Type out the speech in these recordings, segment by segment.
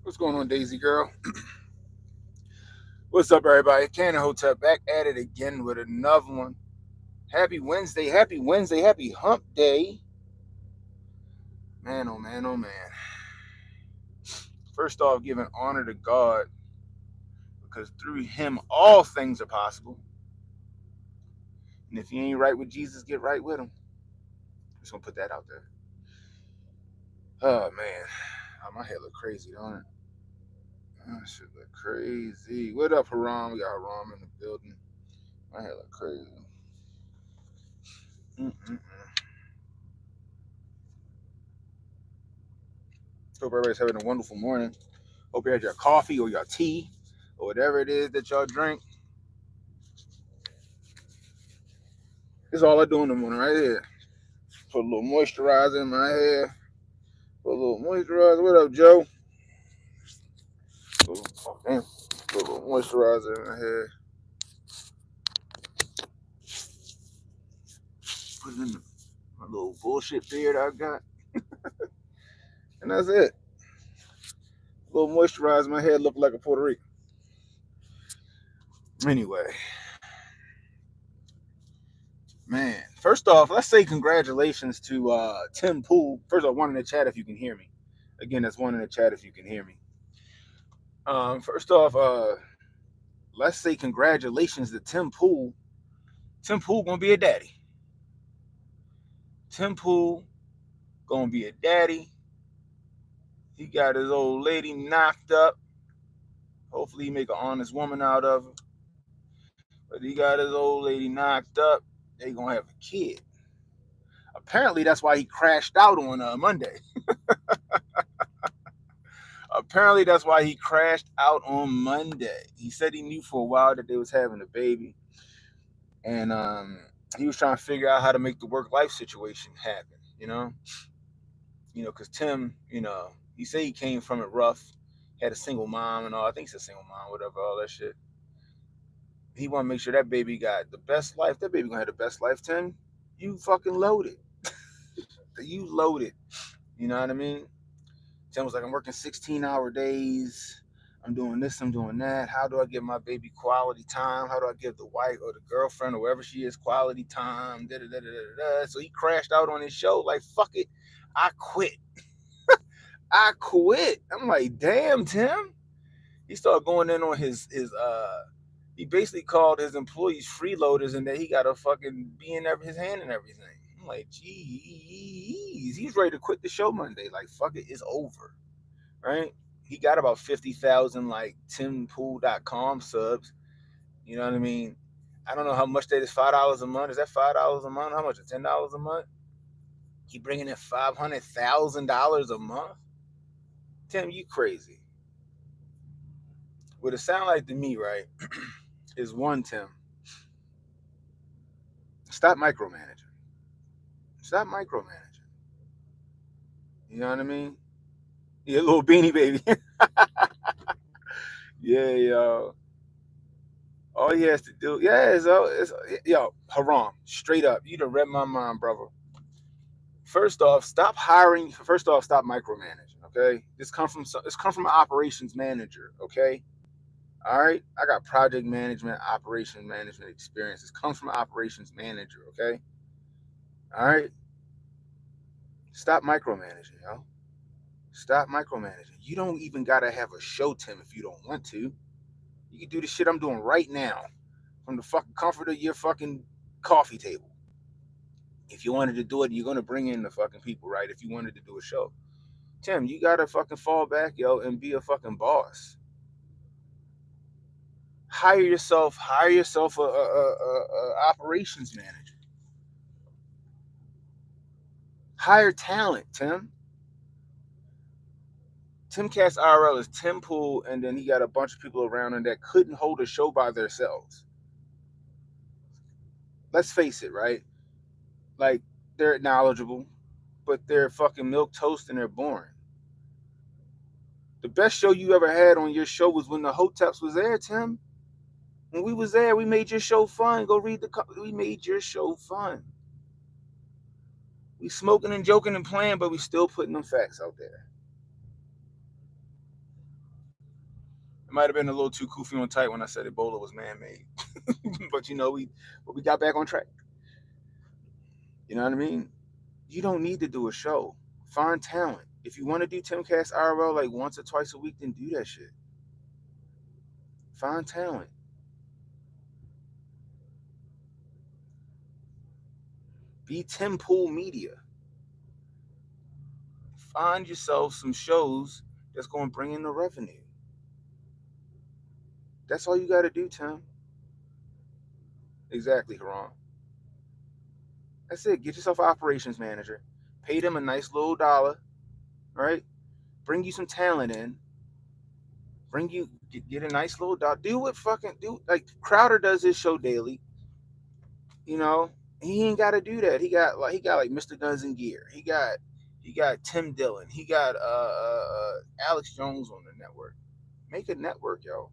What's going on, Daisy girl? What's up, everybody? Cannon Hotel back at it again with another one. Happy Wednesday, happy Wednesday, happy hump day. Man, oh man, oh man. First off, giving honor to God because through him all things are possible. And if you ain't right with Jesus, get right with him. Just gonna put that out there. Oh man. Oh, my head look crazy, don't it? Oh, shit look crazy. What up, Haram? We got Haram in the building. My head look crazy. Mm-mm-mm. Hope everybody's having a wonderful morning. Hope you had your coffee or your tea or whatever it is that y'all drink. This is all I do in the morning right here. Put a little moisturizer in my hair. Put a little moisturizer. What up, Joe? Oh, damn. Put a little moisturizer in my hair. Put it in my little bullshit beard I got. And that's it. A little moisturizer. My hair look like a Puerto Rican. Anyway. Man. First off, let's say congratulations to Tim Pool. First off, one in the chat if you can hear me. Again, that's one in the chat if you can hear me. First off, let's say congratulations to Tim Pool. Tim Pool gonna be a daddy. Tim Pool gonna be a daddy. He got his old lady knocked up. Hopefully he make an honest woman out of her. But he got his old lady knocked up. They gonna have a kid. Apparently that's why he crashed out on Monday. Apparently that's why he crashed out on Monday. He said he knew for a while that they was having a baby. And he was trying to figure out how to make the work-life situation happen, because Tim, he said he came from it rough, had a single mom and all. I think he's a single mom, whatever, all that shit. He want to make sure that baby got the best life. That baby gonna have the best life, Tim. You fucking loaded. You loaded. You know what I mean? Tim was like, I'm working 16-hour days. I'm doing this, I'm doing that. How do I give my baby quality time? How do I give the wife or the girlfriend or whoever she is quality time? Da, da, da, da, da, da. So he crashed out on his show like, fuck it, I quit. I quit. I'm like, damn, Tim. He started going in on his he basically called his employees freeloaders and that he got to fucking be in his hand and everything. I'm like, geez, he's ready to quit the show Monday. Like, fuck it, it's over, right? He got about 50,000 like timpool.com subs. You know what I mean? I don't know how much that is. $5 a month. Is that $5 a month? How much is $10 a month? He bringing in $500,000 a month. Tim, you crazy. What it sound like to me, right, is one, Tim, stop micromanaging. Stop micromanaging. You know what I mean? Yeah, little beanie baby. Yeah, yo. All he has to do, yeah, yo, Haram, straight up. You done read my mind, brother. First off, stop hiring. First off, stop micromanaging. Okay, this come from an operations manager. Okay, all right. I got project management, operation management experience. This comes from an operations manager. Okay, all right. Stop micromanaging, yo. Stop micromanaging. You don't even gotta have a show, Tim, if you don't want to. You can do the shit I'm doing right now from the fucking comfort of your fucking coffee table. If you wanted to do it, you're gonna bring in the fucking people, right? If you wanted to do a show. Tim, you gotta fucking fall back, yo, and be a fucking boss. Hire yourself a operations manager. Hire talent, Tim. Tim Cast IRL is Tim Pool, and then he got a bunch of people around him that couldn't hold a show by themselves. Let's face it, right? Like, they're knowledgeable, but they're fucking milk toast and they're boring. The best show you ever had on your show was when the Hoteps was there, Tim. When we was there, we made your show fun. Go read we made your show fun. We smoking and joking and playing, but we still putting them facts out there. It might have been a little too goofy on tight when I said Ebola was man-made, but we got back on track. You know what I mean? You don't need to do a show. Find talent. If you want to do Timcast IRL like once or twice a week, then do that shit. Find talent. Be Tim Pool Media. Find yourself some shows that's going to bring in the revenue. That's all you got to do, Tim. Exactly, Haran. That's it. Get yourself an operations manager. Pay them a nice little dollar, right? Bring you some talent in. Bring you get a nice little dollar. Do what fucking do like Crowder does his show daily. You know, he ain't got to do that. He got like Mr. Guns and Gear. He got Tim Dillon. He got Alex Jones on the network. Make a network, yo.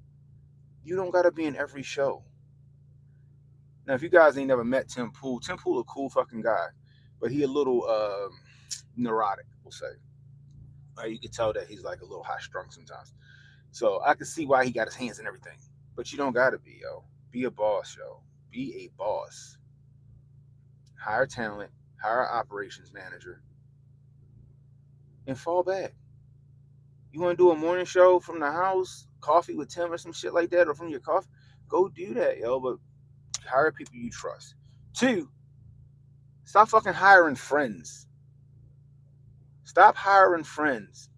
You don't got to be in every show. Now, if you guys ain't never met Tim Pool a cool fucking guy, but he a little neurotic, we'll say. You can tell that he's like a little high strung sometimes. So I can see why he got his hands in everything. But you don't gotta be, yo. Be a boss, yo. Be a boss. Hire talent, hire an operations manager, and fall back. You wanna do a morning show from the house, coffee with Tim or some shit like that, or from your coffee? Go do that, yo. But hire people you trust. Two, stop fucking hiring friends. Stop hiring friends.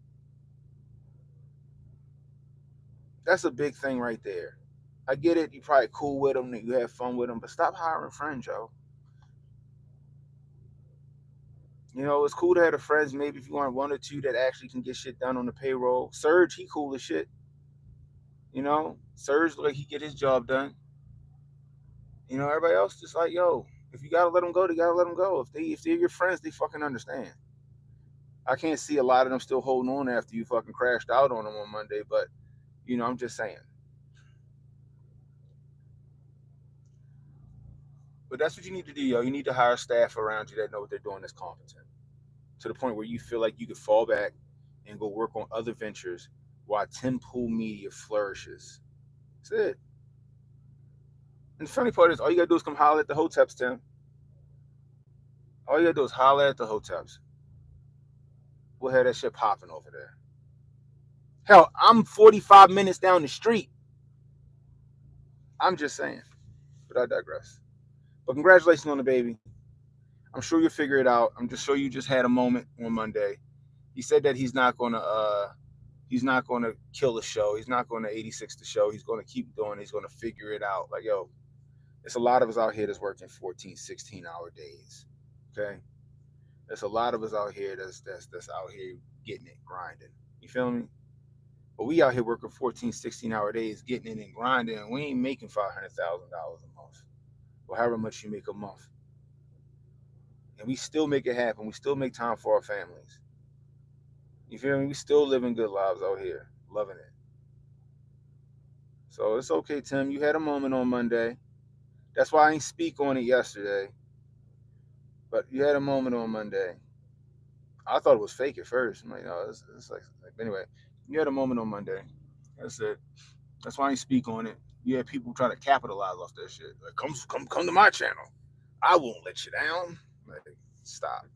That's a big thing right there. I get it. You probably cool with them, you have fun with them, but stop hiring friends, yo. You know, it's cool to have the friends. Maybe if you want one or two that actually can get shit done on the payroll. Serge, he cool as shit. You know, Serge like he get his job done. You know, everybody else just like, yo, if you gotta let them go, they gotta let them go. If they're your friends, they fucking understand. I can't see a lot of them still holding on after you fucking crashed out on them on Monday, but I'm just saying. But that's what you need to do, yo. You need to hire staff around you that know what they're doing that's competent. To the point where you feel like you could fall back and go work on other ventures while Tim Pool Media flourishes. That's it. And the funny part is, all you gotta do is come holler at the hoteps, Tim. All you gotta do is holler at the hoteps. We'll have that shit popping over there. Hell, I'm 45 minutes down the street. I'm just saying. But I digress. But congratulations on the baby. I'm sure you'll figure it out. I'm just sure you just had a moment on Monday. He said that he's not gonna kill the show. He's not gonna 86 the show. He's gonna keep doing it. He's gonna figure it out. Like, yo, there's a lot of us out here that's working 14, 16-hour days. Okay? There's a lot of us out here that's out here getting it, grinding. You feel me? But we out here working 14, 16-hour days, getting it and grinding, and we ain't making $500,000 a month. Or however much you make a month. And we still make it happen. We still make time for our families. You feel me? We still living good lives out here. Loving it. So it's okay, Tim. You had a moment on Monday. That's why I ain't speak on it yesterday. But you had a moment on Monday. I thought it was fake at first. I'm like, no, it's like anyway. You had a moment on Monday. That's it. That's why I ain't speak on it. You had people trying to capitalize off that shit. Like, come to my channel. I won't let you down. Like, stop.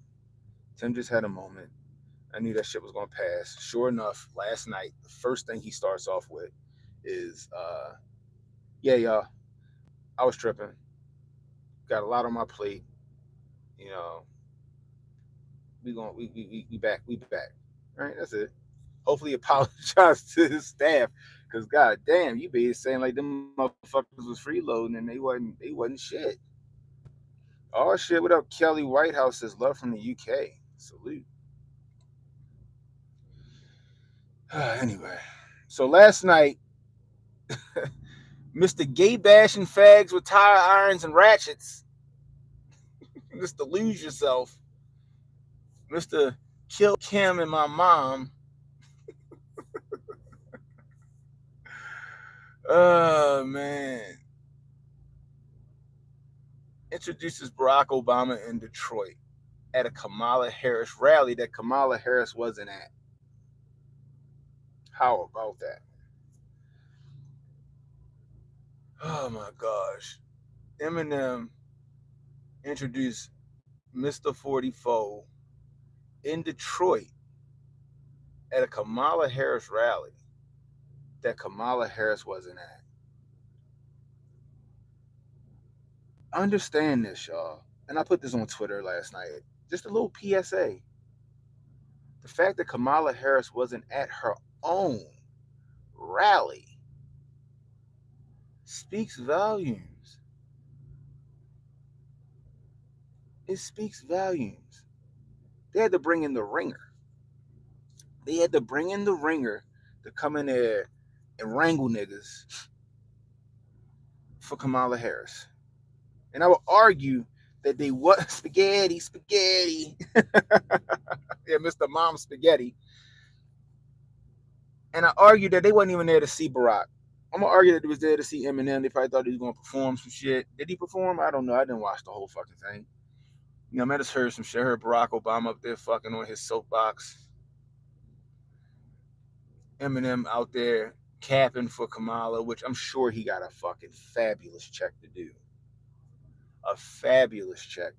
Tim just had a moment. I knew that shit was gonna pass. Sure enough, last night, the first thing he starts off with is, yeah, y'all, I was tripping. Got a lot on my plate. You know, we back. All right, that's it. Hopefully, apologize to his staff, cause god damn, you be saying like them motherfuckers was freeloading and they wasn't shit. Oh shit, what up, Kelly Whitehouse says love from the UK. Salute. Anyway, so last night, Mr. Gay bashing fags with tire irons and ratchets, Mr. Lose Yourself, Mr. Kill Kim and my mom. Oh man. Introduces Barack Obama in Detroit at a Kamala Harris rally that Kamala Harris wasn't at. How about that? Oh my gosh. Eminem introduced Mr. 44 in Detroit at a Kamala Harris rally that Kamala Harris wasn't at. Understand this, y'all. And I put this on Twitter last night. Just a little PSA. The fact that Kamala Harris wasn't at her own rally speaks volumes. It speaks volumes. They had to bring in the ringer. They had to bring in the ringer to come in there and wrangle niggas for Kamala Harris. And I would argue that they what spaghetti. Yeah, Mr. Mom Spaghetti. And I argued that they wasn't even there to see Barack. I'm gonna argue that they was there to see Eminem. They probably thought he was gonna perform some shit. Did he perform? I don't know. I didn't watch the whole fucking thing. You know, I just heard some shit. I heard Barack Obama up there fucking on his soapbox. Eminem out there capping for Kamala, which I'm sure he got a fucking fabulous check to do. A fabulous check.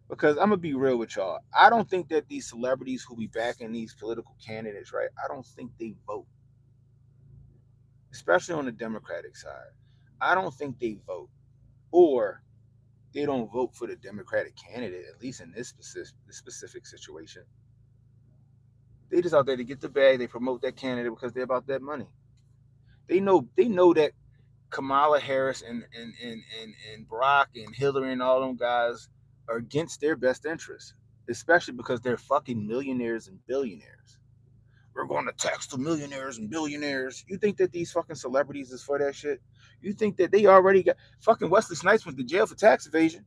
Because I'm gonna be real with y'all. I don't think that these celebrities who be backing these political candidates, right? I don't think they vote. Especially on the Democratic side. I don't think they vote. Or they don't vote for the Democratic candidate, at least in this specific situation. They just out there to get the bag. They promote that candidate because they're about that money. They know that Kamala Harris and Barack and Hillary and all them guys are against their best interests, especially because they're fucking millionaires and billionaires. We're going to tax the millionaires and billionaires. You think that these fucking celebrities is for that shit? You think that they already got fucking Wesley Snipes went to jail for tax evasion?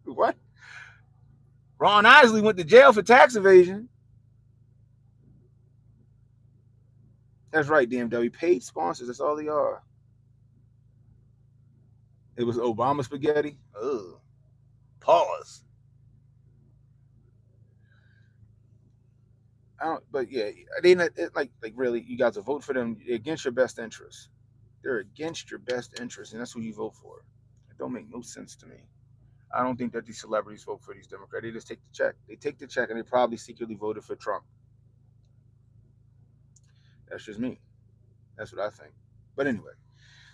What? Ron Isley went to jail for tax evasion. That's right, DMW. Paid sponsors. That's all they are. It was Obama spaghetti. Ugh. Pause. I don't, but yeah, they not like really. You guys will vote for them against your best interests. They're against your best interests, and that's who you vote for. It don't make no sense to me. I don't think that these celebrities vote for these Democrats. They just take the check. They take the check, and they probably secretly voted for Trump. That's just me. That's what I think. But anyway,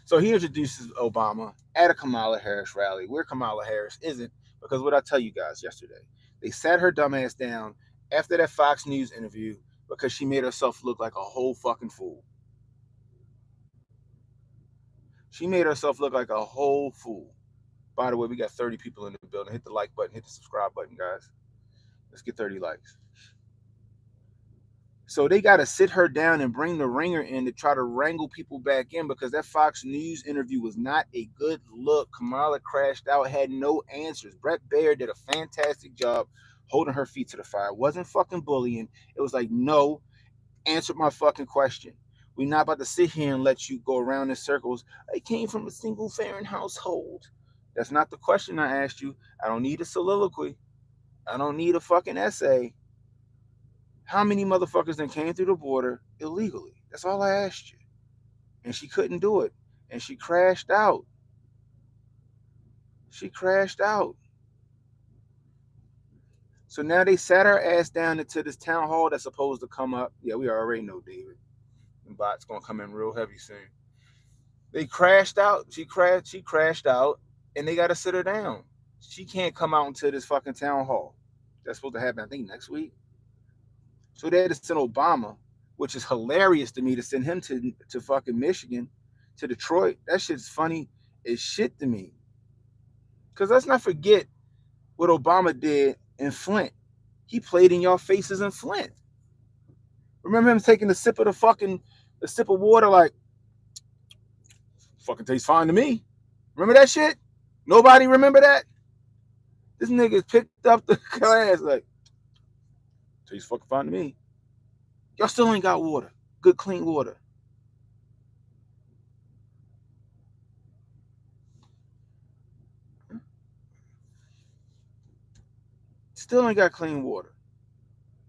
so he introduces Obama at a Kamala Harris rally, where Kamala Harris isn't, because what I tell you guys yesterday, they sat her dumb ass down after that Fox News interview because she made herself look like a whole fucking fool. She made herself look like a whole fool. By the way, we got 30 people in the building. Hit the like button, hit the subscribe button, guys. Let's get 30 likes. So they got to sit her down and bring the ringer in to try to wrangle people back in because that Fox News interview was not a good look. Kamala crashed out, had no answers. Brett Baer did a fantastic job holding her feet to the fire. It wasn't fucking bullying. It was like, no, answer my fucking question. We're not about to sit here and let you go around in circles. I came from a single parent household. That's not the question I asked you. I don't need a soliloquy. I don't need a fucking essay. How many motherfuckers then came through the border illegally? That's all I asked you. And she couldn't do it. And she crashed out. She crashed out. So now they sat her ass down into this town hall that's supposed to come up. Yeah, we already know, David. The bot's gonna come in real heavy soon. They crashed out. She crashed out, and they gotta sit her down. She can't come out into this fucking town hall. That's supposed to happen, I think, next week. So they had to send Obama, which is hilarious to me to send him to fucking Michigan, to Detroit. That shit's funny as shit to me. Cause let's not forget what Obama did in Flint. He played in y'all faces in Flint. Remember him taking a sip of water like fucking tastes fine to me. Remember that shit? Nobody remember that? This nigga picked up the glass like tastes fucking fine to me. Y'all still ain't got water. Good clean water. Still ain't got clean water.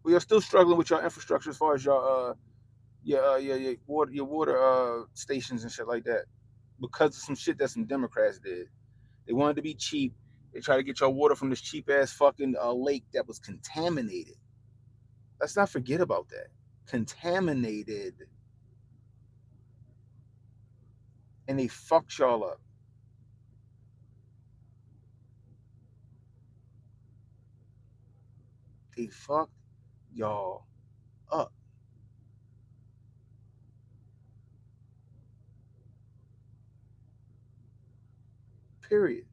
We are still struggling with your infrastructure as far as your water stations and shit like that. because of some shit that some Democrats did. They wanted to be cheap. They tried to get your water from this cheap ass fucking lake that was contaminated. Let's not forget about that. Contaminated. And they fucked y'all up. They fucked y'all up. Period.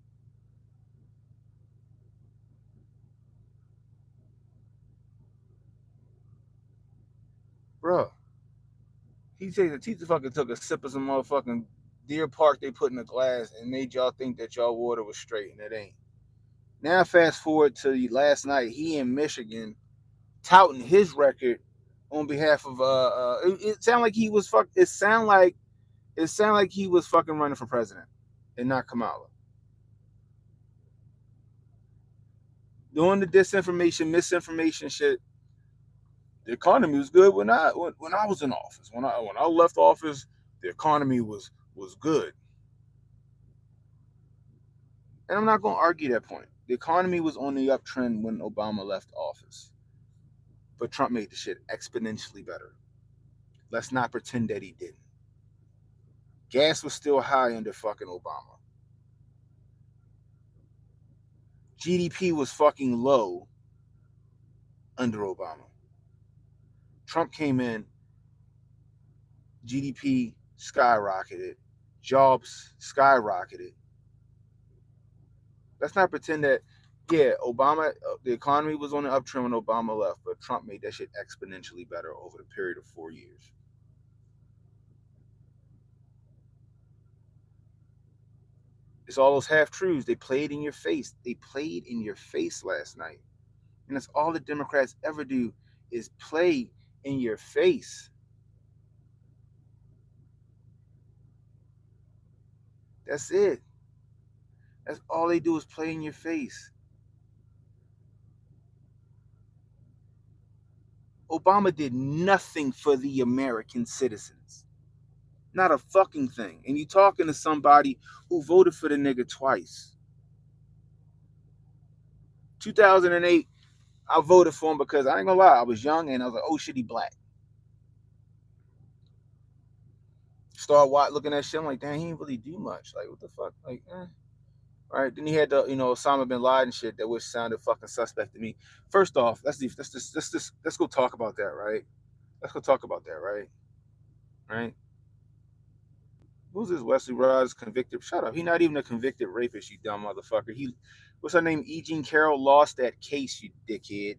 Bruh. He said the teacher fucking took a sip of some motherfucking Deer Park they put in a glass and made y'all think that y'all water was straight, and it ain't. Now fast forward to last night, he in Michigan touting his record on behalf of it sounded like he was it sounded like he was fucking running for president and not Kamala. Doing the disinformation, misinformation shit. The economy was good when I was in office. When I left office, the economy was good. And I'm not going to argue that point. The economy was on the uptrend when Obama left office. But Trump made the shit exponentially better. Let's not pretend that he didn't. Gas was still high under fucking Obama. GDP was fucking low under Obama. Trump came in, GDP skyrocketed, jobs skyrocketed. Let's not pretend that, yeah, Obama, the economy was on the uptrend when Obama left, but Trump made that shit exponentially better over the period of 4 years. It's all those half truths. They played in your face. They played in your face last night. And that's all the Democrats ever do is play in your face. That's it. That's all they do is play in your face. Obama did nothing for the American citizens. Not a fucking thing. And you talking to somebody who voted for the nigga twice. 2008, I voted for him because I ain't gonna lie, I was young and I was like, oh shit, he black. Start looking at shit, I'm like, damn, he didn't really do much. Like, what the fuck? Like, Right? Then he had the, Osama bin Laden shit that which sounded fucking suspect to me. First off, let's go talk about that, right? Let's go talk about that, right? Right? Who's this Wesley Rogers convicted? Shut up. He not even a convicted rapist, you dumb motherfucker. What's her name? E. Jean Carroll lost that case, you dickhead.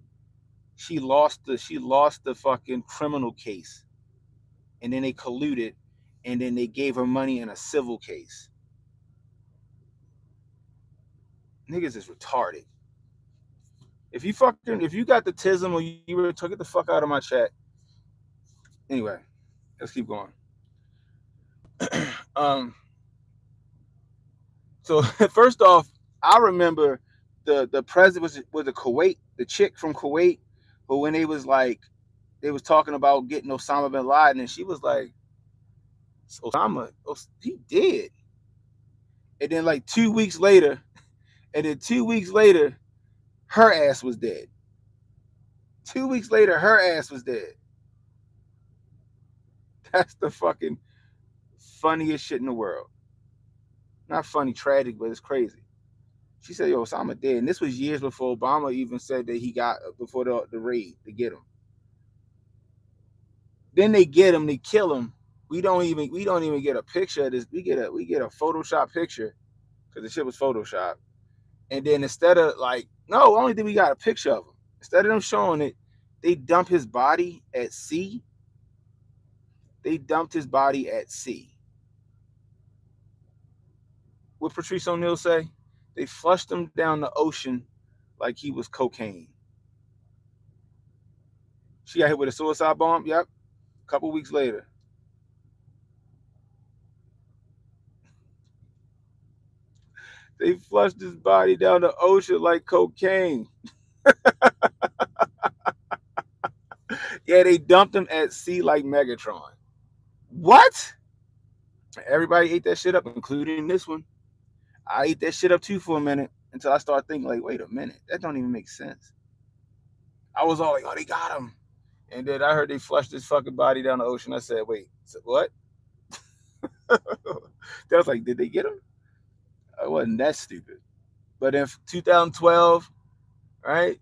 She lost the fucking criminal case. And then they colluded and then they gave her money in a civil case. Niggas is retarded. If you got the tism or you were to get the fuck out of my chat. Anyway, let's keep going. um so first off, I remember the president was the Kuwait, the chick from Kuwait, but when they was talking about getting Osama bin Laden, and she was like, Osama, he did. And then like 2 weeks later, her ass was dead. 2 weeks later, her ass was dead. That's the fucking funniest shit in the world. Not funny, tragic, but it's crazy. She said, yo, Osama dead. And this was years before Obama even said that he got, before the raid to get him. Then they get him, they kill him. We don't even get a picture of this. We get a Photoshop picture because the shit was Photoshop. And then instead of no, only did we got a picture of him. Instead of them showing it, they dump his body at sea. They dumped his body at sea. What Patrice O'Neal say? They flushed him down the ocean like he was cocaine. She got hit with a suicide bomb. Yep. A couple weeks later. They flushed his body down the ocean like cocaine. Yeah, they dumped him at sea like Megatron. What? Everybody ate that shit up, including this one. I ate that shit up too for a minute until I started thinking, like, wait a minute, that don't even make sense. I was all like, oh, they got him. And then I heard they flushed his fucking body down the ocean. I said, wait, what? I was like, did they get him? I wasn't that stupid. But in 2012, right?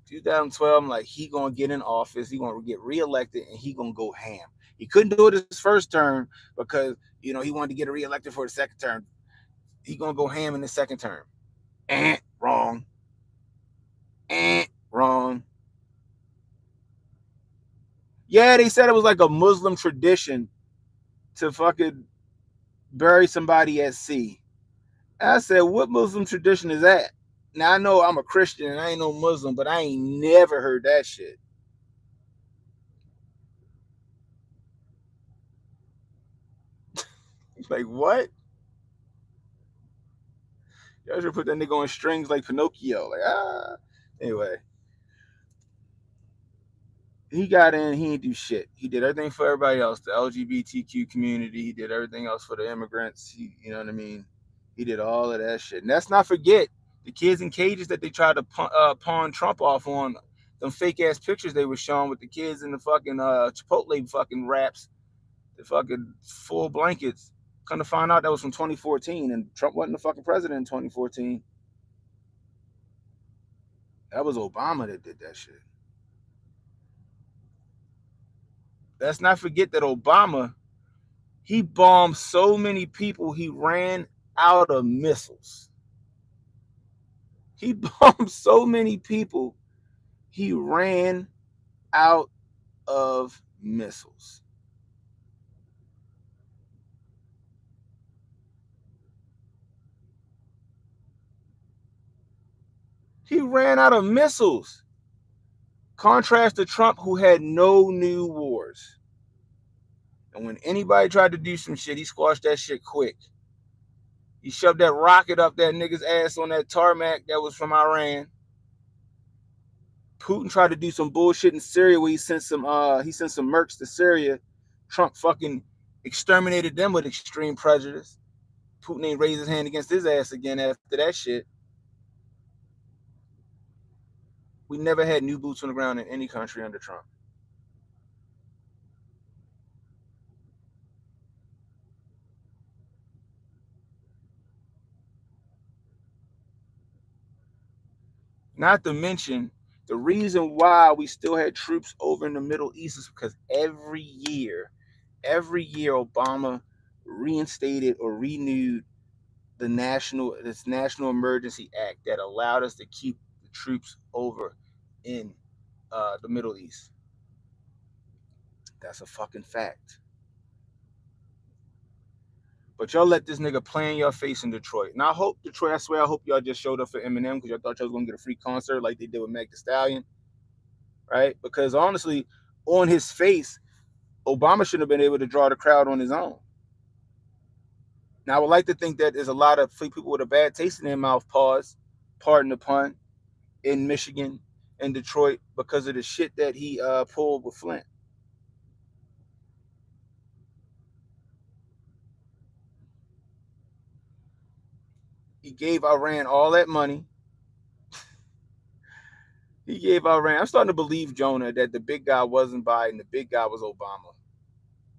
2012, I'm like, he gonna get in office, he gonna get reelected, and he gonna go ham. He couldn't do it his first term because he wanted to get reelected for the second term. He gonna go ham in the second term. Wrong. Wrong. Yeah, they said it was like a Muslim tradition to fucking bury somebody at sea. I said, what Muslim tradition is that? Now I know I'm a Christian and I ain't no Muslim, but I ain't never heard that shit. Like what? Y'all should put that nigga on strings like Pinocchio. Like Anyway, he got in. He didn't do shit. He did everything for everybody else. The LGBTQ community. He did everything else for the immigrants. You know what I mean? He did all of that shit. And let's not forget the kids in cages that they tried to pawn Trump off on. Them fake ass pictures they were showing with the kids in the fucking Chipotle fucking wraps, the fucking full blankets. Come to find out that was from 2014, and Trump wasn't the fucking president in 2014. That was Obama that did that shit. Let's not forget that Obama, he bombed so many people, he ran out of missiles. He bombed so many people, he ran out of missiles. He ran out of missiles. Contrast to Trump, who had no new wars. And when anybody tried to do some shit, he squashed that shit quick. He shoved that rocket up that nigga's ass on that tarmac that was from Iran. Putin tried to do some bullshit in Syria where he sent some mercs to Syria. Trump fucking exterminated them with extreme prejudice. Putin ain't raised his hand against his ass again after that shit. We never had new boots on the ground in any country under Trump. Not to mention, the reason why we still had troops over in the Middle East is because every year Obama reinstated or renewed this National Emergency Act that allowed us to keep the troops over in the Middle East. That's a fucking fact. But y'all let this nigga play in your face in Detroit. And I hope Detroit, I hope y'all just showed up for Eminem because y'all thought y'all was gonna get a free concert like they did with Meg Thee Stallion, right? Because honestly, on his face, Obama shouldn't have been able to draw the crowd on his own. Now I would like to think that there's a lot of people with a bad taste in their mouth, pardon the pun, in Michigan and Detroit because of the shit that he pulled with Flint. He gave Iran all that money. He gave Iran. I'm starting to believe, Jonah, that the big guy wasn't Biden. The big guy was Obama.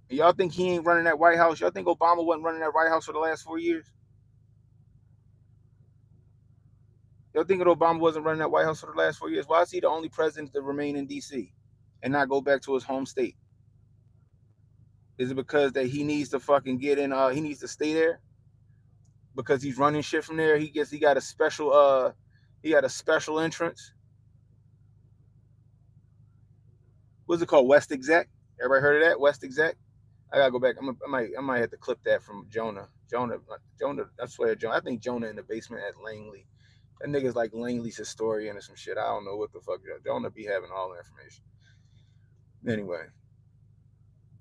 And y'all think he ain't running that White House? Y'all think Obama wasn't running that White House for the last 4 years? Y'all think that Obama wasn't running that White House for the last 4 years? Why is he the only president to remain in D.C. and not go back to his home state? Is it because that he needs to fucking get in? He needs to stay there because he's running shit from there. He got a special entrance. What's it called? West Exec. Everybody heard of that? West Exec. I gotta go back. I might have to clip that from Jonah. I swear, Jonah. I think Jonah in the basement at Langley. That nigga's like Langley's historian or some shit. I don't know what the fuck. Jonah be having all the information. Anyway,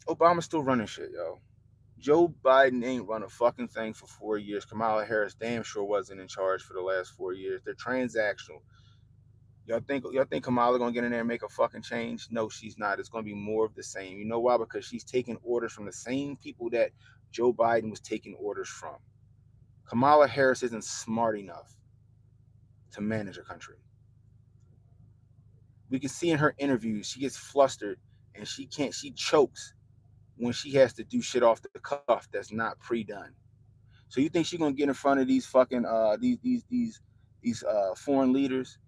Obama's still running shit, yo. Joe Biden ain't run a fucking thing for 4 years. Kamala Harris damn sure wasn't in charge for the last 4 years. They're transactional. Y'all think Kamala gonna get in there and make a fucking change? No, she's not. It's gonna be more of the same. You know why? Because she's taking orders from the same people that Joe Biden was taking orders from. Kamala Harris isn't smart enough to manage a country. We can see in her interviews, she gets flustered and she chokes when she has to do shit off the cuff that's not pre-done. So you think she's gonna get in front of these fucking these foreign leaders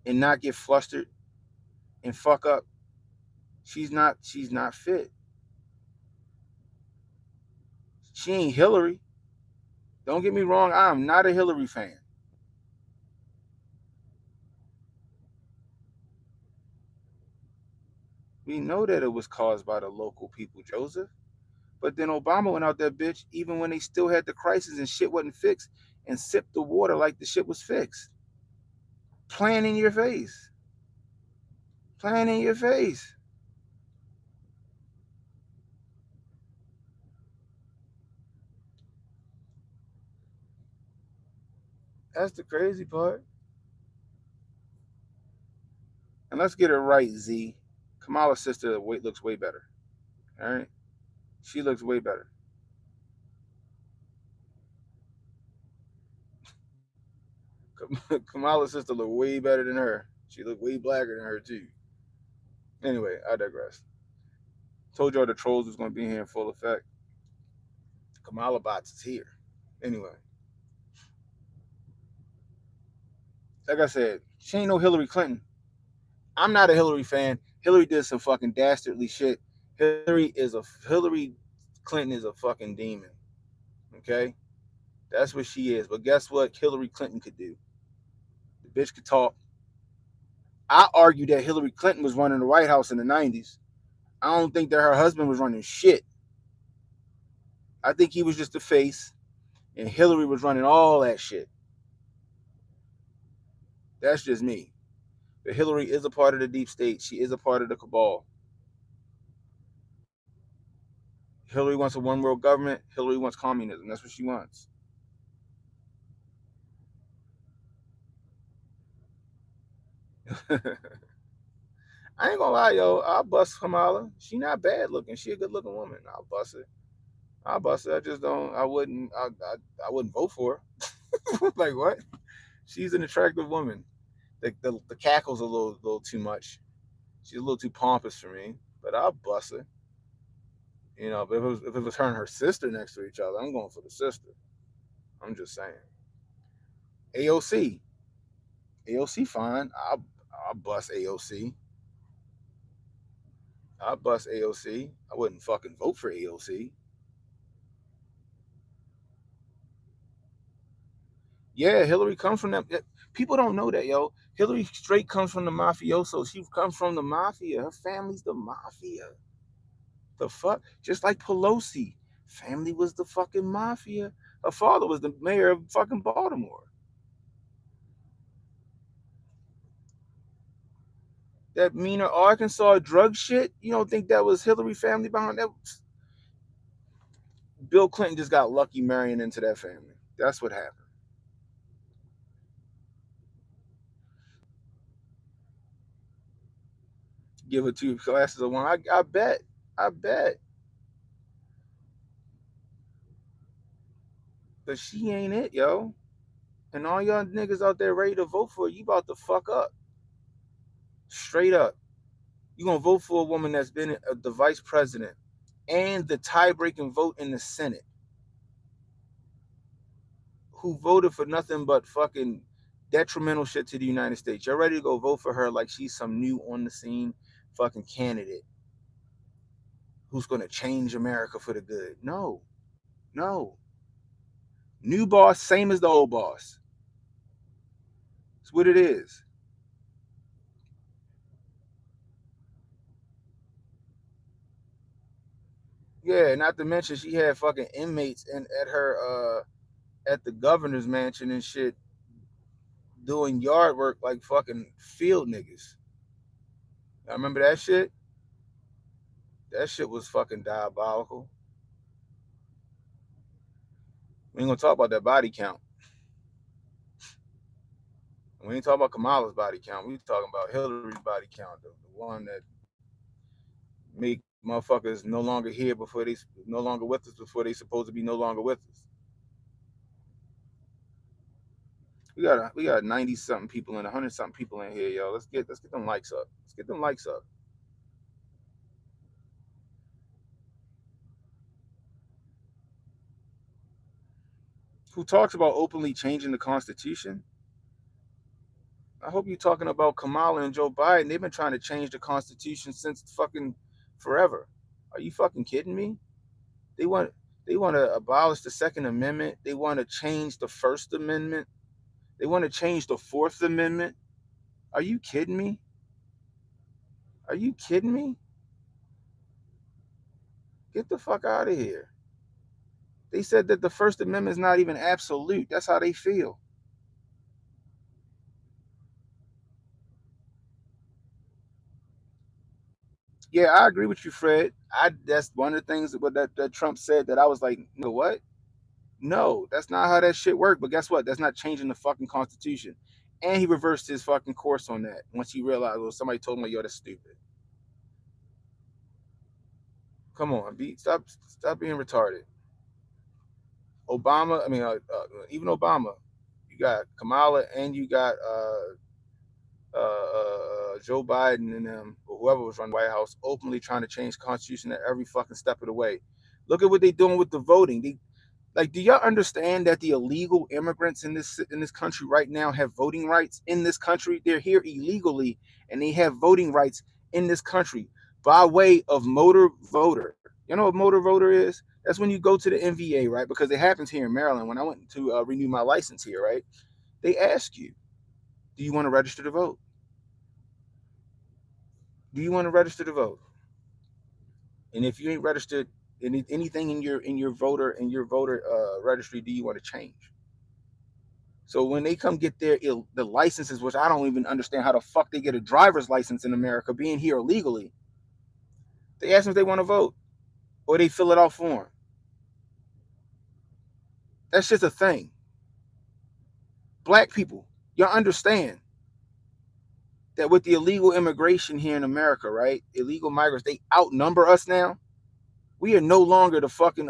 and not get flustered and fuck up? She's not fit. She ain't Hillary. Don't get me wrong, I'm not a Hillary fan. We know that it was caused by the local people, Joseph. But then Obama went out that bitch even when they still had the crisis and shit wasn't fixed and sipped the water like the shit was fixed. Playing in your face. Playing in your face. That's the crazy part. And let's get it right, Z. Kamala's sister looks way better. All right? She looks way better. Kamala's sister looked way better than her. She looked way blacker than her, too. Anyway, I digress. Told y'all the trolls was going to be here in full effect. Kamala bots is here. Anyway, like I said, she ain't no Hillary Clinton. I'm not a Hillary fan. Hillary did some fucking dastardly shit. Hillary Clinton is a fucking demon. Okay? That's what she is. But guess what Hillary Clinton could do? The bitch could talk. I argue that Hillary Clinton was running the White House in the 90s. I don't think that her husband was running shit. I think he was just the face, and Hillary was running all that shit. That's just me. But Hillary is a part of the deep state. She is a part of the cabal. Hillary wants a one world government. Hillary wants communism. That's what she wants. I ain't gonna lie, yo. I'll bust Kamala. She not bad looking. She a good looking woman. I'll bust it. I'll bust it. I just don't. I wouldn't. I wouldn't vote for her. Like what? She's an attractive woman. The cackle's a little too much. She's a little too pompous for me. But I'll bust her. But if it was her and her sister next to each other, I'm going for the sister. I'm just saying. AOC. AOC fine. I'll bust AOC. I'll bust AOC. I wouldn't fucking vote for AOC. Yeah, Hillary comes from them. People don't know that, yo. Hillary straight comes from the mafioso. She comes from the mafia. Her family's the mafia. The fuck? Just like Pelosi. Family was the fucking mafia. Her father was the mayor of fucking Baltimore. That meaner Arkansas drug shit, you don't think that was Hillary family behind that? Bill Clinton just got lucky marrying into that family. That's what happened. Give her two glasses of wine. I bet. I bet. But she ain't it, yo. And all y'all niggas out there ready to vote for her, you about to fuck up. Straight up. You gonna vote for a woman that's been the vice president and the tie-breaking vote in the Senate, who voted for nothing but fucking detrimental shit to the United States. You're ready to go vote for her like she's some new on the scene fucking candidate who's gonna change America for the good. No, no. New boss, same as the old boss. It's what it is. Yeah, not to mention she had fucking inmates at her at the governor's mansion and shit doing yard work like fucking field niggas. I remember that shit. That shit was fucking diabolical. We ain't gonna talk about that body count. We ain't talking about Kamala's body count. We talking about Hillary's body count, the one that make motherfuckers no longer here before they no longer with us before they supposed to be no longer with us. We got 90 something people and 100 something people in here, yo. Let's get them likes up. Let's get them likes up. Who talks about openly changing the Constitution? I hope you're talking about Kamala and Joe Biden. They've been trying to change the Constitution since fucking forever. Are you fucking kidding me? They want they want to abolish the Second Amendment. They want to change the First Amendment. They want to change the Fourth Amendment. Are you kidding me? Are you kidding me? Get the fuck out of here. They said that the First Amendment is not even absolute. That's how they feel. Yeah, I agree with you, Fred. That's one of the things that Trump said that I was like, what? No, that's not how that shit worked. But guess what? That's not changing the fucking Constitution. And he reversed his fucking course on that once he realized, well, somebody told him, like, yo, that's stupid. Come on, stop being retarded. Obama, I mean, even Obama, you got Kamala and you got Joe Biden and them, or whoever was running the White House, openly trying to change the Constitution at every fucking step of the way. Look at what they're doing with the voting. Like, do y'all understand that the illegal immigrants in this country right now have voting rights in this country? They're here illegally, and they have voting rights in this country by way of motor voter. You know what motor voter is? That's when you go to the NVA, right? Because it happens here in Maryland. When I went to renew my license here, right? They ask you, do you want to register to vote? Do you want to register to vote? And if you ain't registered anything in your voter registry, do you want to change? So when they come get the licenses, which I don't even understand how the fuck they get a driver's license in America, being here illegally, they ask them if they want to vote or they fill it out for them. That's just a thing. Black people, y'all understand that with the illegal immigration here in America, right? Illegal migrants, they outnumber us now. We are no longer the fucking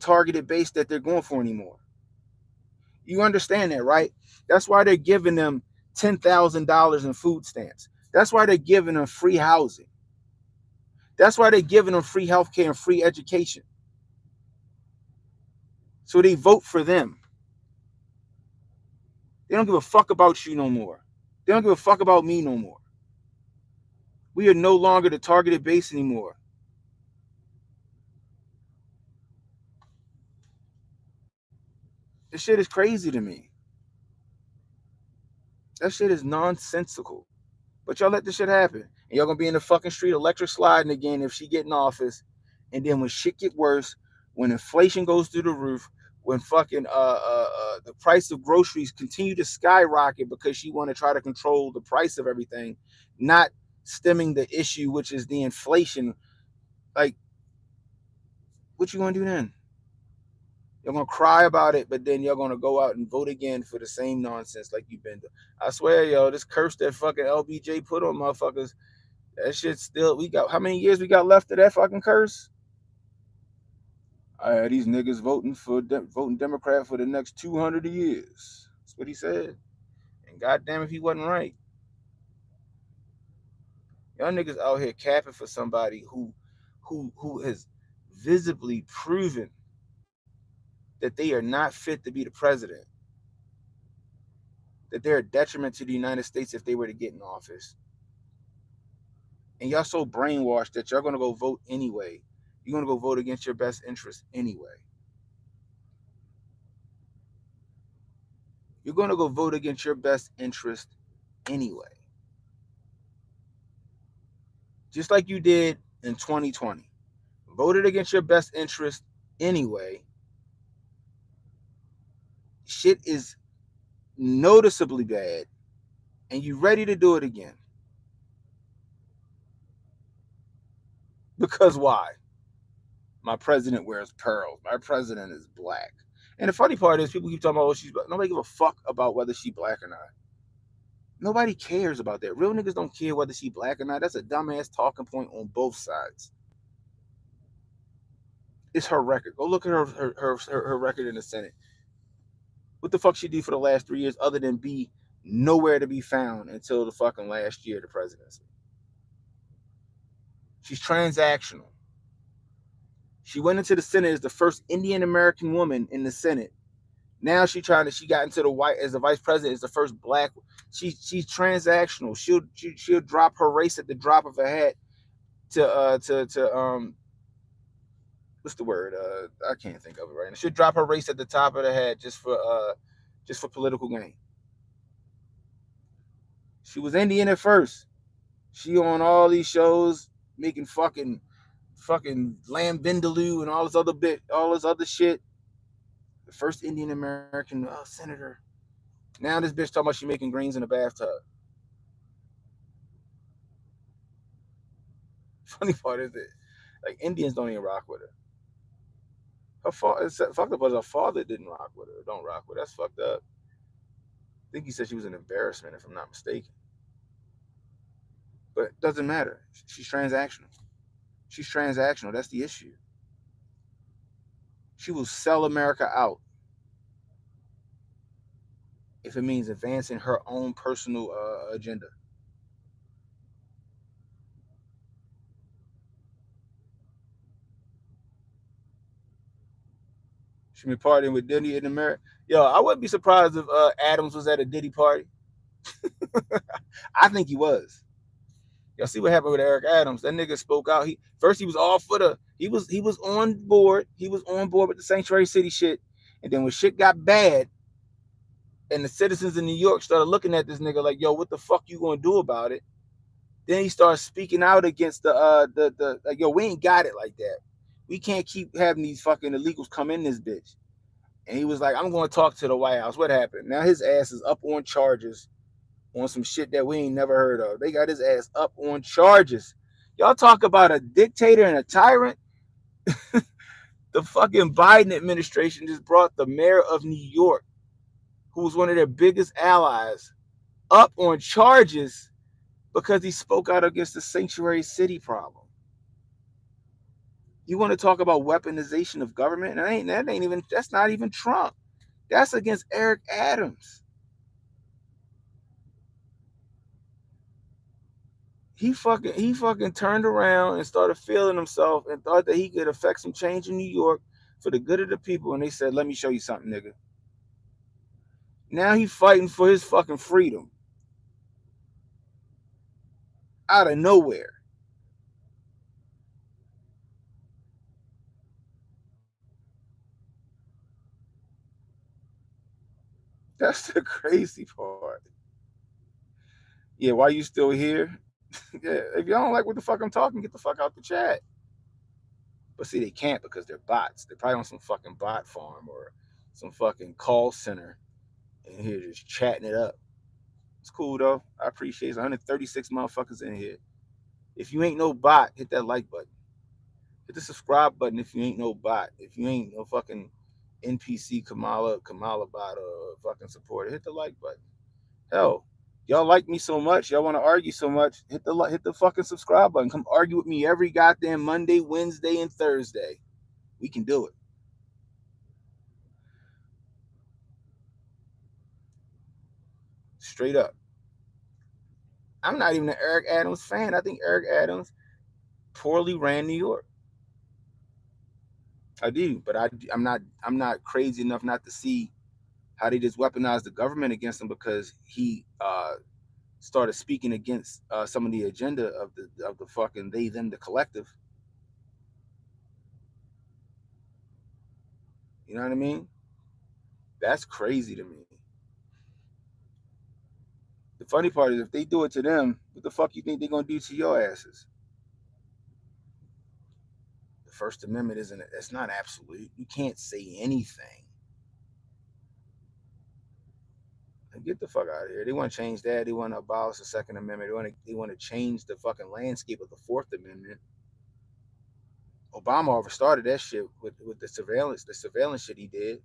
targeted base that they're going for anymore. You understand that, right? That's why they're giving them $10,000 in food stamps. That's why they're giving them free housing. That's why they're giving them free healthcare and free education. So they vote for them. They don't give a fuck about you no more. They don't give a fuck about me no more. We are no longer the targeted base anymore. This shit is crazy to me. That shit is nonsensical. But y'all let this shit happen. And y'all gonna be in the fucking street electric sliding again if she get in office. And then when shit get worse, when inflation goes through the roof, when fucking the price of groceries continue to skyrocket because she want to try to control the price of everything, not stemming the issue, which is the inflation. Like, what you gonna do then? You're gonna cry about it, but then you're gonna go out and vote again for the same nonsense like you've been doing. I swear, yo, this curse that fucking LBJ put on motherfuckers, that shit still. We got how many years we got left of that fucking curse? These niggas voting Democrat for the next 200 years. That's what he said. And goddamn if he wasn't right. Y'all niggas out here capping for somebody who has visibly proven that they are not fit to be the president, that they're a detriment to the United States if they were to get in office. And y'all so brainwashed that y'all gonna go vote anyway. You're gonna go vote against your best interest anyway. You're gonna go vote against your best interest anyway. Just like you did in 2020. Voted against your best interest anyway. Shit is noticeably bad, and you ready to do it again. Because why? My president wears pearls. My president is black. And the funny part is, people keep talking about, oh, she's black. Nobody give a fuck about whether she black or not. Nobody cares about that. Real niggas don't care whether she black or not. That's a dumbass talking point on both sides. It's her record. Go look at her record in the Senate. What the fuck she did for the last 3 years other than be nowhere to be found until the fucking last year of the presidency? She's transactional. She went into the Senate as the first Indian American woman in the Senate. Now she got into the white as the vice president as the first black. She's transactional. She'll drop her race at the drop of a hat to what's the word? I can't think of it right now. She'll drop her race at the top of the hat just for political gain. She was Indian at first. She on all these shows making fucking lamb vindaloo and all this other shit. The first Indian American senator. Now this bitch talking about she making greens in a bathtub. Funny part is it, like Indians don't even rock with her. Her father, fucked up, was her father didn't rock with her. Don't rock with her. That's fucked up. I think he said she was an embarrassment, if I'm not mistaken. But it doesn't matter. She's transactional. She's transactional. That's the issue. She will sell America out if it means advancing her own personal agenda. She be partying with Diddy in America. Yo, I wouldn't be surprised if Adams was at a Diddy party. I think he was. Y'all see what happened with Eric Adams? That nigga spoke out. He was all for the he was on board. He was on board with the Sanctuary City shit. And then when shit got bad, and the citizens in New York started looking at this nigga like, yo, what the fuck you gonna do about it? Then he started speaking out against the like, yo, we ain't got it like that. We can't keep having these fucking illegals come in this bitch. And he was like, I'm going to talk to the White House. What happened? Now his ass is up on charges on some shit that we ain't never heard of. They got his ass up on charges. Y'all talk about a dictator and a tyrant. The fucking Biden administration just brought the mayor of New York, who was one of their biggest allies, up on charges because he spoke out against the sanctuary city problem. You want to talk about weaponization of government? That's not even Trump. That's against Eric Adams. He fucking turned around and started feeling himself and thought that he could affect some change in New York for the good of the people. And they said, let me show you something, nigga. Now he's fighting for his fucking freedom out of nowhere. That's the crazy part. Yeah, why you still here? Yeah, if y'all don't like what the fuck I'm talking, get the fuck out the chat. But see, they can't because they're bots. They're probably on some fucking bot farm or some fucking call center in here just chatting it up. It's cool though. I appreciate it. 136 motherfuckers in here. If you ain't no bot, hit that like button. Hit the subscribe button if you ain't no bot. If you ain't no fucking NPC Kamala bot or fucking supporter, hit the like button. Hell, y'all like me so much, y'all want to argue so much, hit the fucking subscribe button. Come argue with me every goddamn Monday, Wednesday, and Thursday. We can do it. Straight up. I'm not even an Eric Adams fan. I think Eric Adams poorly ran New York. I do, but I'm not crazy enough not to see how they just weaponized the government against him because he started speaking against some of the agenda of the fucking they them the collective. You know what I mean? That's crazy to me. The funny part is if they do it to them, what the fuck you think they're gonna do to your asses? The First Amendment isn't it's not absolute. You can't say anything. Get the fuck out of here. They want to change that. They want to abolish the Second Amendment. They want to change the fucking landscape of the Fourth Amendment. Obama overstarted that shit with the surveillance shit he did.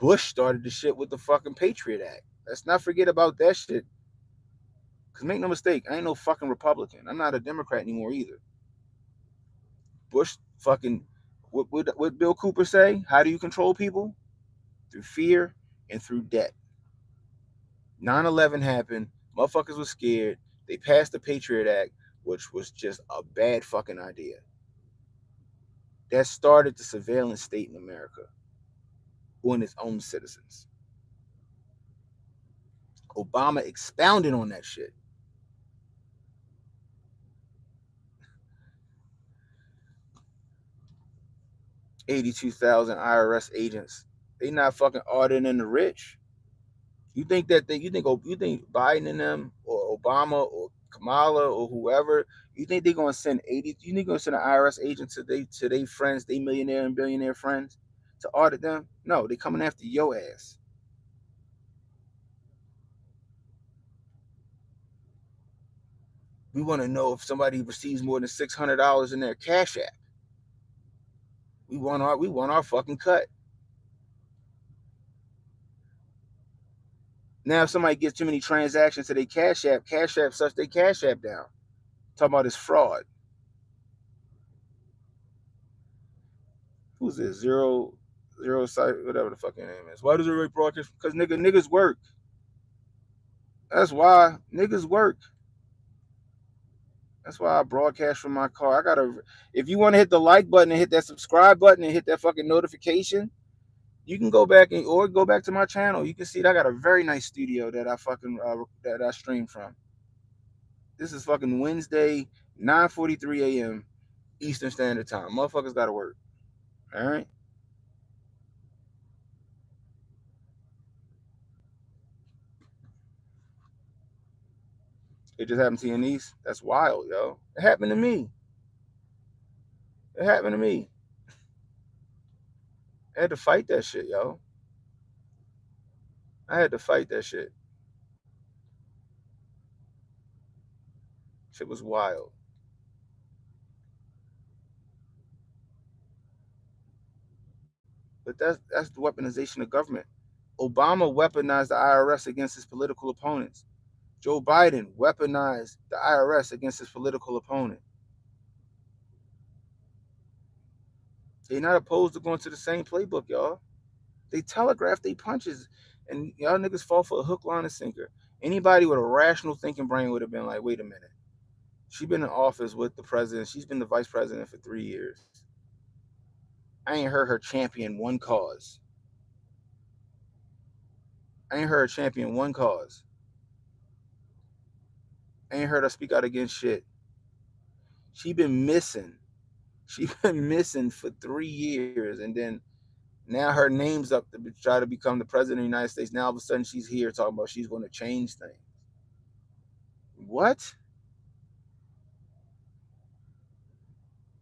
Bush started the shit with the fucking Patriot Act. Let's not forget about that shit. Because make no mistake, I ain't no fucking Republican. I'm not a Democrat anymore either. Bush fucking, what Bill Cooper say? How do you control people? Through fear and through debt. 9/11 happened. Motherfuckers was scared. They passed the Patriot Act, which was just a bad fucking idea. That started the surveillance state in America on its own citizens. Obama expounded on that shit. 82,000 IRS agents. They not fucking auditing the rich. You think Biden and them or Obama or Kamala or whoever, you think they're gonna send 80? You think they're gonna send an IRS agent to their friends, they millionaire and billionaire friends, to audit them? No, they coming after your ass. We want to know if somebody receives more than $600 in their Cash App. We want our fucking cut. Now, if somebody gets too many transactions to their Cash App shuts their Cash App down. Talking about this fraud. Who's this? Zero site, whatever the fucking name is. Why does everybody broadcast? Because niggas work. That's why niggas work. That's why I broadcast from my car. If you want to hit the like button and hit that subscribe button and hit that fucking notification, you can go back or go back to my channel. You can see that I got a very nice studio that I stream from. This is fucking Wednesday, 9:43 a.m. Eastern Standard Time. Motherfuckers gotta work. All right. It just happened to your niece. That's wild, yo. It happened to me. It happened to me. I had to fight that shit, yo. I had to fight that shit. Shit was wild. But that's the weaponization of government. Obama weaponized the IRS against his political opponents. Joe Biden weaponized the IRS against his political opponent. They're not opposed to going to the same playbook, y'all. They telegraph their punches, and y'all niggas fall for a hook, line, and sinker. Anybody with a rational thinking brain would have been like, wait a minute. She's been in office with the president. She's been the vice president for 3 years. I ain't heard her champion one cause. I ain't heard her champion one cause. I ain't heard her speak out against shit. She been missing. She been missing for 3 years, and then now her name's up to try to become the president of the United States. Now all of a sudden she's here talking about she's going to change things. What?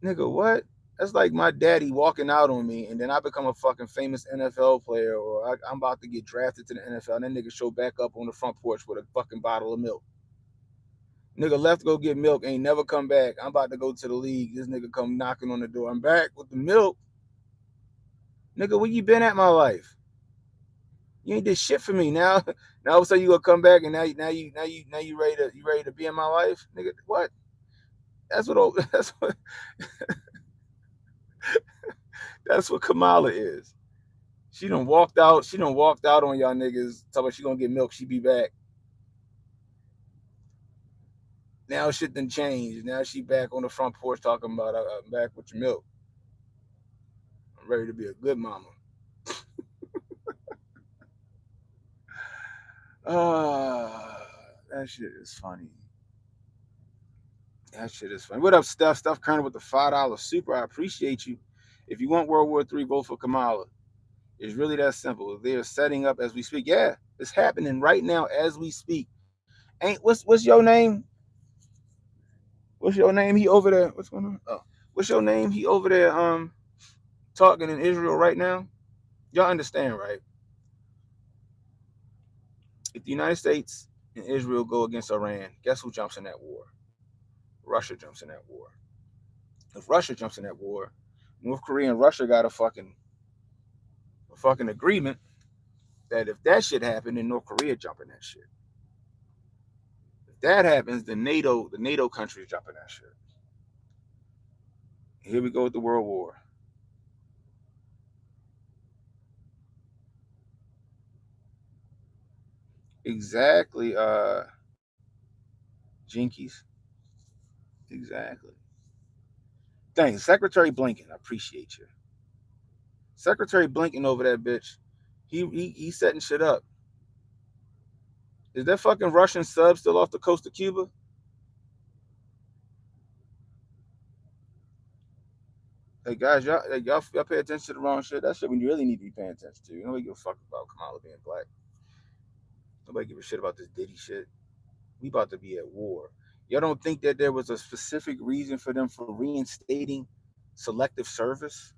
Nigga, what? That's like my daddy walking out on me, and then I become a fucking famous NFL player, or I'm about to get drafted to the NFL, and then nigga show back up on the front porch with a fucking bottle of milk. Nigga left to go get milk, ain't never come back. I'm about to go to the league. This nigga come knocking on the door. I'm back with the milk. Nigga, where you been at my life? You ain't did shit for me. Now all of a sudden you gonna come back and now you ready to be in my life? Nigga, what? That's what that's what Kamala is. She done walked out. She done walked out on y'all niggas. Talking about she gonna get milk. She be back. Now shit done changed. Now she back on the front porch talking about I'm back with your milk. I'm ready to be a good mama. That shit is funny. That shit is funny. What up, Steph? Steph Kerner with the $5 super. I appreciate you. If you want World War III, vote for Kamala. It's really that simple. They are setting up as we speak. Yeah, it's happening right now as we speak. Ain't what's your name? What's your name? He over there. What's going on? Oh, what's your name? He over there talking in Israel right now. Y'all understand, right? If the United States and Israel go against Iran, guess who jumps in that war? Russia jumps in that war. If Russia jumps in that war, North Korea and Russia got a fucking agreement. that if that shit happened, then North Korea jumping that shit. If that happens, then the NATO countries jumping that shit. Here we go with the World War. Exactly, Jinkies. Exactly. Thanks, Secretary Blinken. I appreciate you. Secretary Blinken over that bitch. He setting shit up. Is that fucking Russian sub still off the coast of Cuba? Hey guys, y'all pay attention to the wrong shit. That shit when you really need to be paying attention to. Nobody give a fuck about Kamala being black. Nobody give a shit about this Diddy shit. We about to be at war. Y'all don't think that there was a specific reason for them for reinstating selective service?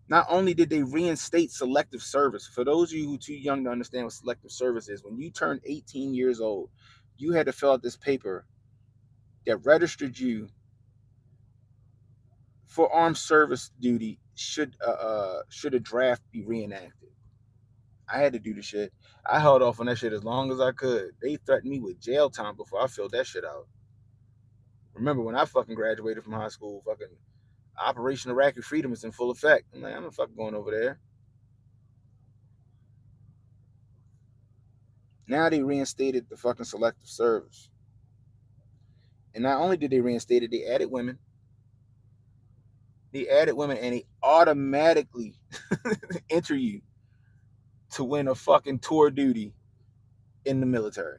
Not only did they reinstate selective service, for those of you who are too young to understand what selective service is, when you turned 18 years old, you had to fill out this paper that registered you for armed service duty should a draft be reenacted. I had to do the shit. I held off on that shit as long as I could. They threatened me with jail time before I filled that shit out. Remember when I fucking graduated from high school, fucking Operation Iraqi Freedom is in full effect. I'm like, I'm not fucking going over there. Now they reinstated the fucking selective service. And not only did they reinstate it, they added women. They added women and they automatically enter you to win a fucking tour duty in the military.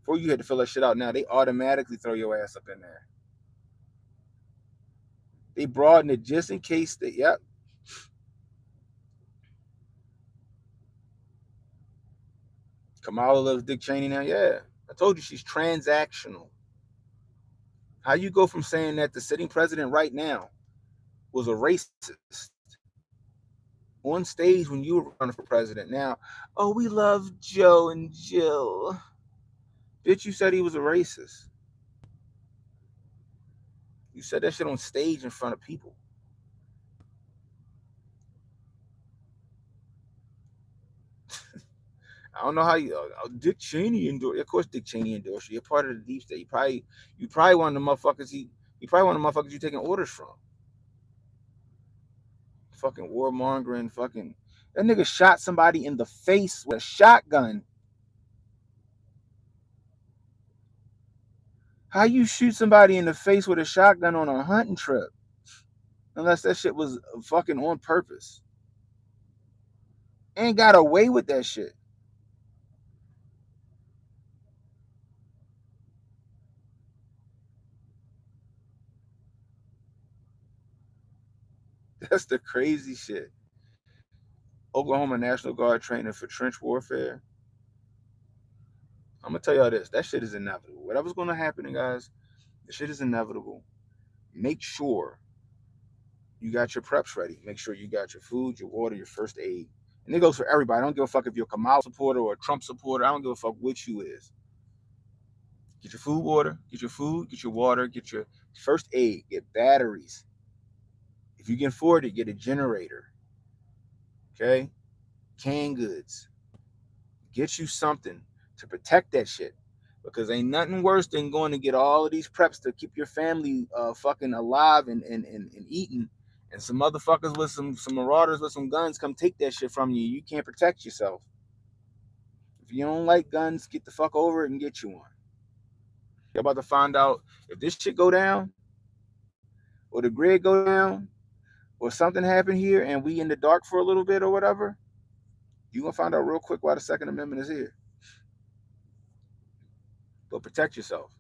Before you had to fill that shit out, now they automatically throw your ass up in there. They broaden it just in case that, yep. Kamala loves Dick Cheney now. Yeah. I told you she's transactional. How you go from saying that the sitting president right now was a racist on stage when you were running for president. Now, oh, we love Joe and Jill. Bitch, you said he was a racist. You said that shit on stage in front of people. I don't know how you. Dick Cheney endorsed. Of course, Dick Cheney endorsed you. You're part of the deep state. You probably one of the motherfuckers. You probably one of the motherfuckers you taking orders from. Fucking warmongering. Fucking that nigga shot somebody in the face with a shotgun. How you shoot somebody in the face with a shotgun on a hunting trip? Unless that shit was fucking on purpose. And got away with that shit. That's the crazy shit. Oklahoma National Guard training for trench warfare. I'm gonna tell y'all this. That shit is inevitable. Whatever's gonna happen, guys, the shit is inevitable. Make sure you got your preps ready. Make sure you got your food, your water, your first aid. And it goes for everybody. I don't give a fuck if you're a Kamala supporter or a Trump supporter. I don't give a fuck which you is. Get your food, water, get your food, get your water, get your first aid, get batteries. If you can afford it, get a generator. Okay? Canned goods. Get you something to protect that shit. Because ain't nothing worse than going to get all of these preps to keep your family fucking alive and eating. And some motherfuckers with some marauders with some guns come take that shit from you. You can't protect yourself. If you don't like guns, get the fuck over it and get you one. You're about to find out if this shit go down, or the grid go down, or something happen here and we in the dark for a little bit or whatever. You're gonna find out real quick why the Second Amendment is here. But protect yourself.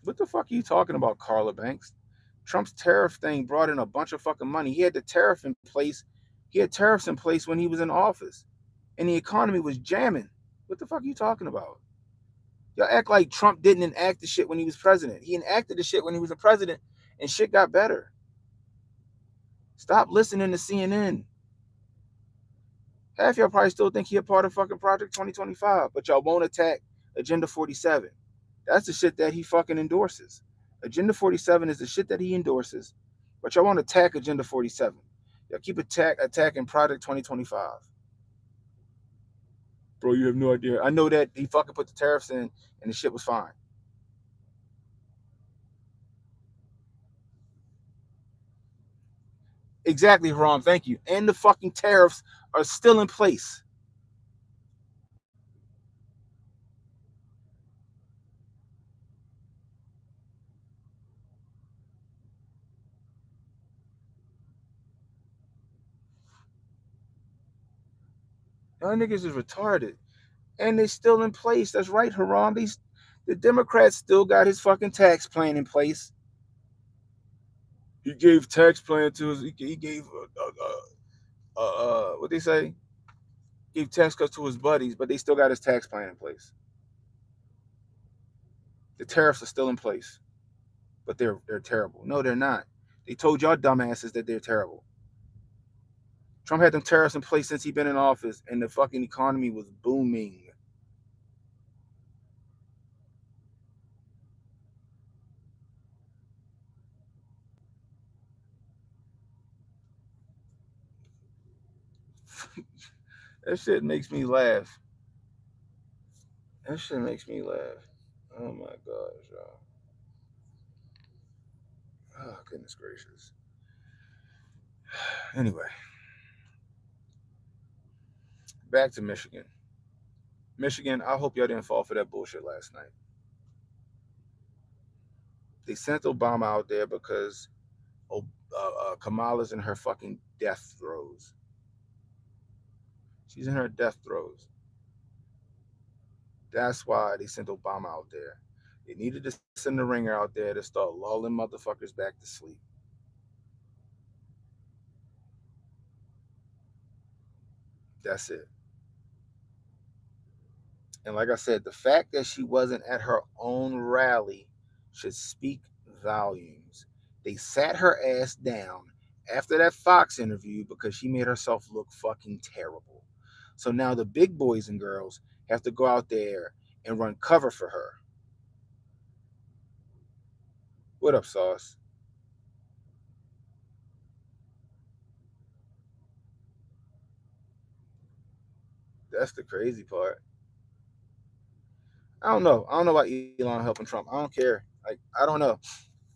What the fuck are you talking about, Carla Banks? Trump's tariff thing brought in a bunch of fucking money. He had the tariff in place. He had tariffs in place when he was in office, and the economy was jamming. What the fuck are you talking about? Y'all act like Trump didn't enact the shit when he was president. He enacted the shit when he was a president, and shit got better. Stop listening to CNN. Half y'all probably still think he a part of fucking Project 2025, but y'all won't attack Agenda 47. That's the shit that he fucking endorses. Agenda 47 is the shit that he endorses. But y'all want to attack Agenda 47. Y'all keep attacking Project 2025. Bro, you have no idea. I know that he fucking put the tariffs in and the shit was fine. Exactly, Haram. Thank you. And the fucking tariffs are still in place. Y'all niggas is retarded. And they still in place. That's right, Haram. The Democrats still got his fucking tax plan in place. He gave tax plan to his. He gave what they say? Gave tax cuts to his buddies, but they still got his tax plan in place. The tariffs are still in place, but they're terrible. No, they're not. They told y'all dumbasses that they're terrible. Trump had them tariffs in place since he's been in office, and the fucking economy was booming. That shit makes me laugh. That shit makes me laugh. Oh my gosh, y'all. Oh, goodness gracious. Anyway, back to Michigan. Michigan, I hope y'all didn't fall for that bullshit last night. They sent Obama out there because Kamala's in her fucking death throes. She's in her death throes. That's why they sent Obama out there. They needed to send the ringer out there to start lulling motherfuckers back to sleep. That's it. And like I said, the fact that she wasn't at her own rally should speak volumes. They sat her ass down after that Fox interview because she made herself look fucking terrible. So now the big boys and girls have to go out there and run cover for her. What up, Sauce? That's the crazy part. I don't know. I don't know about Elon helping Trump. I don't care. Like, I don't know.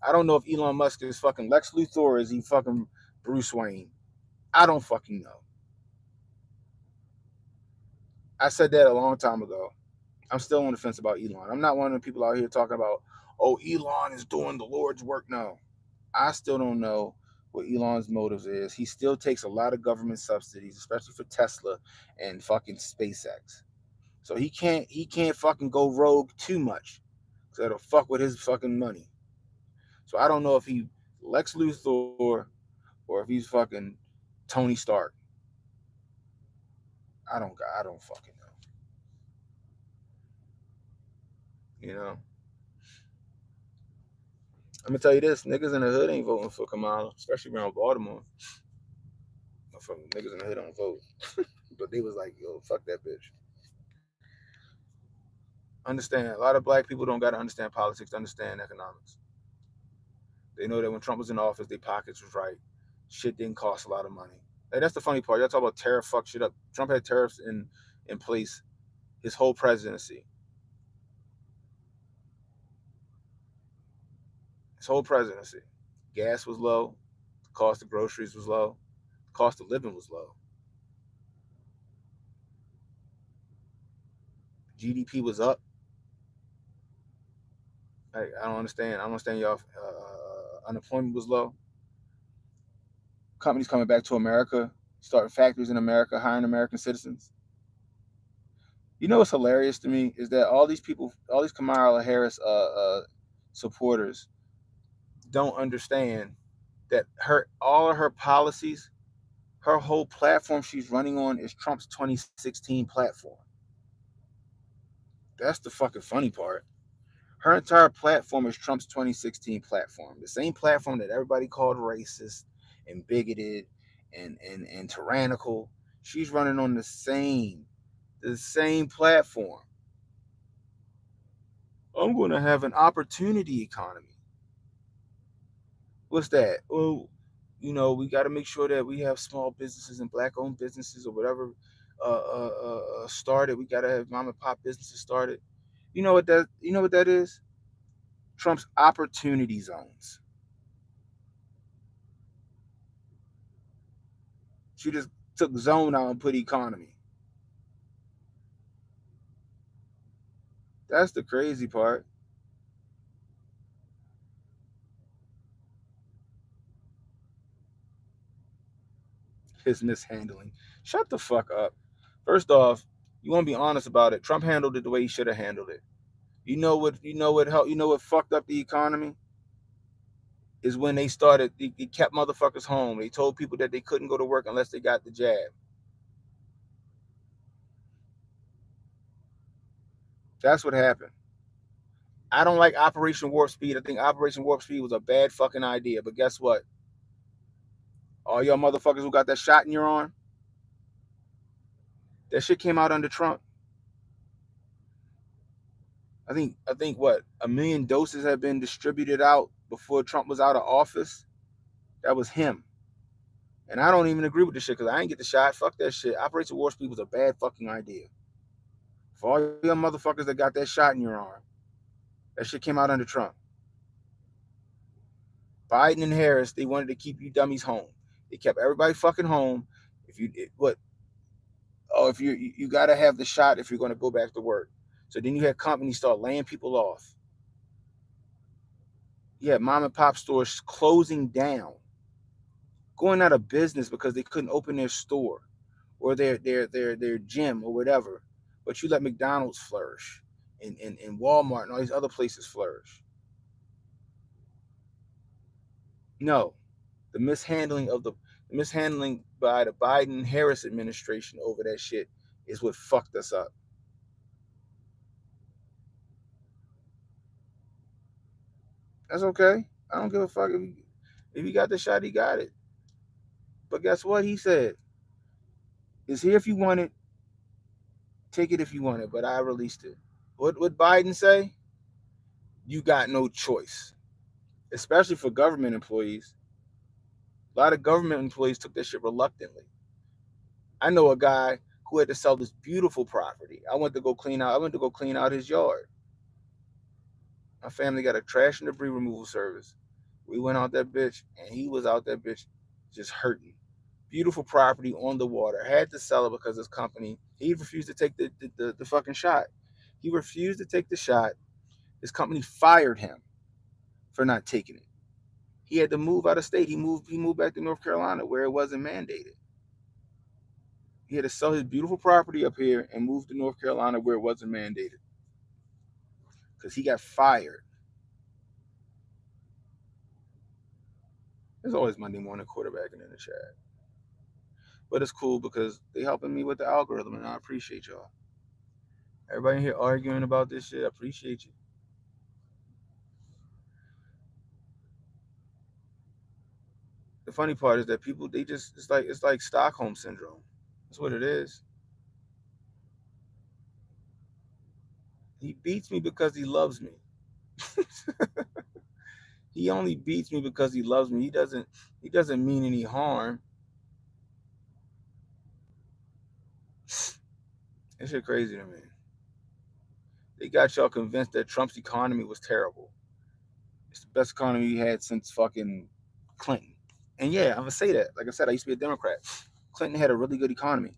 I don't know if Elon Musk is fucking Lex Luthor or is he fucking Bruce Wayne. I don't fucking know. I said that a long time ago. I'm still on the fence about Elon. I'm not one of the people out here talking about, oh, Elon is doing the Lord's work. No, I still don't know what Elon's motives is. He still takes a lot of government subsidies, especially for Tesla and fucking SpaceX. So he can't fucking go rogue too much, because that'll fuck with his fucking money. So I don't know if he Lex Luthor or if he's fucking Tony Stark. I don't fucking know. You know. I'm gonna tell you this: niggas in the hood ain't voting for Kamala, especially around Baltimore. Motherfucking niggas in the hood don't vote, but they was like, "Yo, fuck that bitch." Understand? A lot of black people don't gotta understand politics to understand economics. They know that when Trump was in office, their pockets was right. Shit didn't cost a lot of money. Like, that's the funny part. Y'all talk about tariff fuck shit up. Trump had tariffs in place his whole presidency. His whole presidency. Gas was low. The cost of groceries was low. The cost of living was low. GDP was up. I don't understand. I don't understand y'all. Unemployment was low. Companies coming back to America, starting factories in America, hiring American citizens. You know what's hilarious to me is that all these people, all these Kamala Harris supporters, don't understand that her all of her policies, her whole platform she's running on is Trump's 2016 platform. That's the fucking funny part. Her entire platform is Trump's 2016 platform, the same platform that everybody called racist and bigoted and tyrannical. She's running on the same platform. I'm going to have an opportunity economy. What's that? Well, we got to make sure that we have small businesses and black-owned businesses or whatever started. We got to have mom and pop businesses started. You know what that? You know what that is? Trump's opportunity zones. She just took zone out and put economy. That's the crazy part. His mishandling. Shut the fuck up. First off, you want to be honest about it. Trump handled it the way he should have handled it. You know what fucked up the economy is when they started. They kept motherfuckers home. They told people that they couldn't go to work unless they got the jab. That's what happened. I don't like Operation Warp Speed. I think Operation Warp Speed was a bad fucking idea. But guess what? All y'all motherfuckers who got that shot in your arm, that shit came out under Trump. I think what, 1 million doses had been distributed out before Trump was out of office. That was him. And I don't even agree with this shit because I ain't get the shot. Fuck that shit. Operation Warp Speed was a bad fucking idea. For all y'all motherfuckers that got that shot in your arm, that shit came out under Trump. Biden and Harris, they wanted to keep you dummies home. They kept everybody fucking home. If you what? Oh, if you got to have the shot if you're going to go back to work. So then you had companies start laying people off. You had mom and pop stores closing down, going out of business because they couldn't open their store or their gym or whatever. But you let McDonald's flourish and Walmart and all these other places flourish. No, the mishandling by the Biden Harris administration over that shit is what fucked us up. That's okay. I don't give a fuck if he got the shot, he got it. But guess what? He said, "It's here if you want it. Take it if you want it." But I released it. What would Biden say? You got no choice, especially for government employees. A lot of government employees took this shit reluctantly. I know a guy who had to sell this beautiful property. I went to go clean out his yard. My family got a trash and debris removal service. We went out that bitch, and he was out that bitch just hurting. Beautiful property on the water. Had to sell it because his company, he refused to take the fucking shot. He refused to take the shot. His company fired him for not taking it. He had to move out of state. He moved back to North Carolina where it wasn't mandated. He had to sell his beautiful property up here and move to North Carolina where it wasn't mandated because he got fired. There's always Monday morning quarterbacking in the chat. But it's cool because they helping me with the algorithm, and I appreciate y'all. Everybody in here arguing about this shit, I appreciate you. The funny part is that people, they just, it's like Stockholm syndrome. That's what it is. He beats me because he loves me. He only beats me because he loves me. He doesn't mean any harm. That shit crazy to me. They got y'all convinced that Trump's economy was terrible. It's the best economy we had since fucking Clinton. And yeah, I'm gonna say that. Like I said, I used to be a Democrat. Clinton had a really good economy.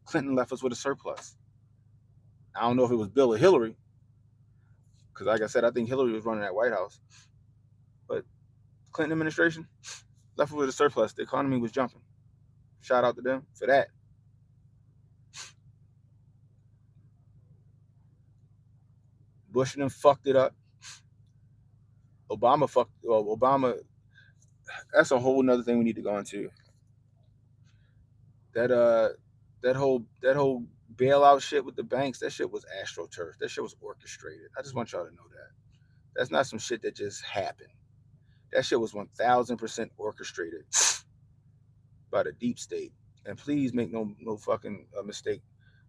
Clinton left us with a surplus. I don't know if it was Bill or Hillary, because like I said, I think Hillary was running that White House. But Clinton administration left us with a surplus. The economy was jumping. Shout out to them for that. Bush and them fucked it up. Obama. That's a whole nother thing we need to go into. That that whole bailout shit with the banks. That shit was astroturf. That shit was orchestrated. I just want y'all to know that. That's not some shit that just happened. That shit was 1,000% orchestrated by the deep state. And please make no fucking mistake.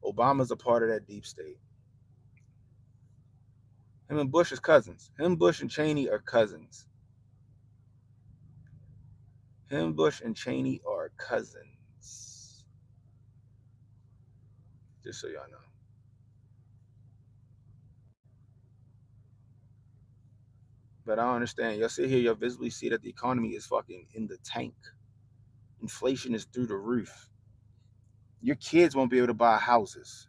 Obama's a part of that deep state. Him and Bush is cousins. Him, Bush, and Cheney are cousins. Him, Bush, and Cheney are cousins. Just so y'all know. But I don't understand. Y'all sit here, y'all visibly see that the economy is fucking in the tank. Inflation is through the roof. Your kids won't be able to buy houses.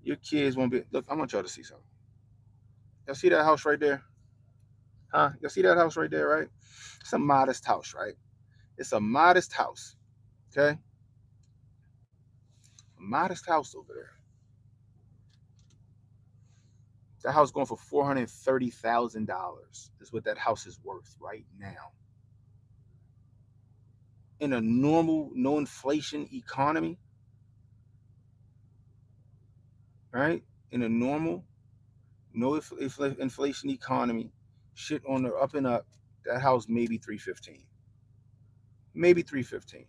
Your kids won't be. Look, I want y'all to see something. Y'all see that house right there? Huh? Y'all see that house right there, right? It's a modest house, right? It's a modest house. Okay? A modest house over there. That house going for $430,000 is what that house is worth right now. In a normal, no inflation economy, right? In a normal, no inflation economy, shit on the up and up, that house maybe 315, maybe 315.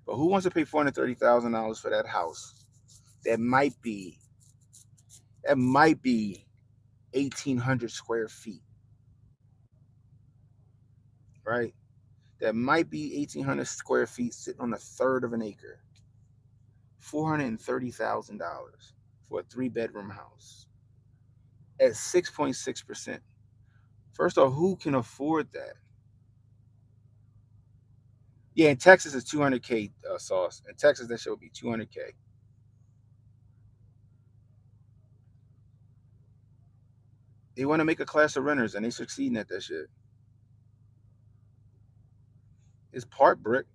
But who wants to pay $430,000 for that house? That might be 1,800 square feet, right? That might be 1,800 square feet sitting on a third of an acre. $430,000 for a 3-bedroom house at 6.6%. First off, who can afford that? Yeah, in Texas it's 200K sauce. In Texas that shit would be 200K. They want to make a class of renters and they succeeding at that shit. It's part brick,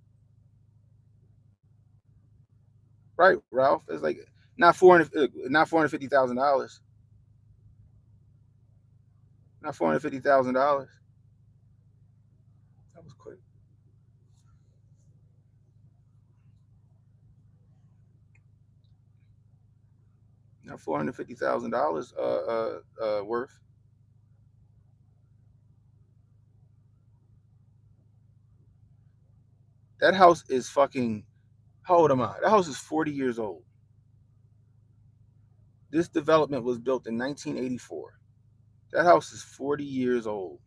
right, Ralph? It's like not $450,000, not $450,000. That was quick. Not $450,000 worth. That house is fucking. How old am I? That house is 40 years old. This development was built in 1984. That house is 40 years old.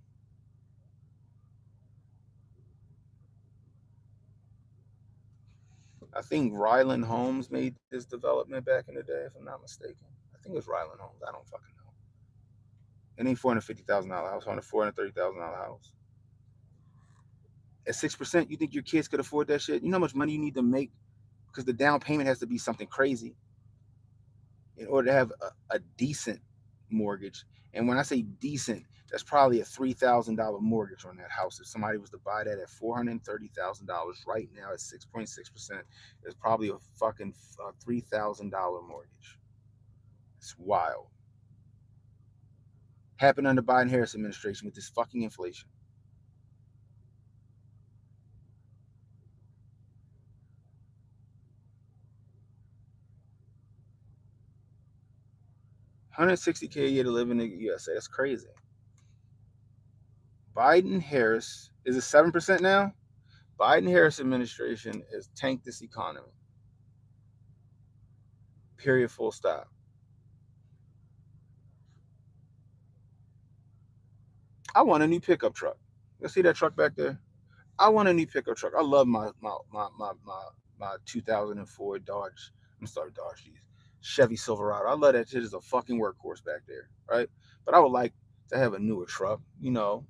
I think Ryland Homes made this development back in the day, if I'm not mistaken. I think it was Ryland Homes. I don't fucking know. It ain't $450,000 house on a $430,000 house. At 6%, you think your kids could afford that shit? You know how much money you need to make? Because the down payment has to be something crazy in order to have a decent mortgage. And when I say decent, that's probably a $3,000 mortgage on that house. If somebody was to buy that at $430,000 right now at 6.6%, it's probably a fucking $3,000 mortgage. It's wild. Happened under Biden Harris administration with this fucking inflation. $160K a year to live in the USA. That's crazy. Biden Harris is it 7% now? Biden Harris administration has tanked this economy. Period. Full stop. I want a new pickup truck. You see that truck back there? I want a new pickup truck. I love my 2004 Dodge. I'm sorry, Dodge. Geez. Chevy Silverado. I love that shit. Is a fucking workhorse back there, right? But I would like to have a newer truck. You know,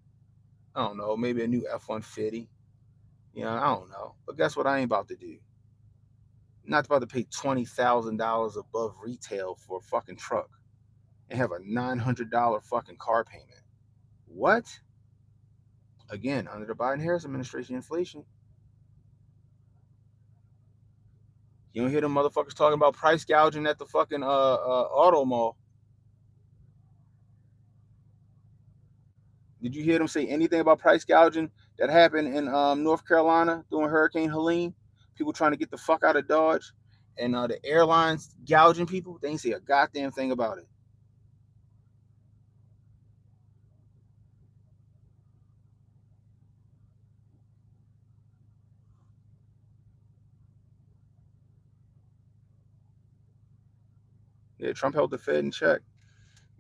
I don't know, maybe a new F-150. You know, I don't know. But guess what? I ain't about to do. I'm not about to pay $20,000 above retail for a fucking truck and have a $900 fucking car payment. What? Again, under the Biden Harris administration, inflation. You don't hear them motherfuckers talking about price gouging at the fucking auto mall. Did you hear them say anything about price gouging that happened in North Carolina during Hurricane Helene? People trying to get the fuck out of Dodge and the airlines gouging people. They ain't say a goddamn thing about it. Yeah, Trump held the Fed in check.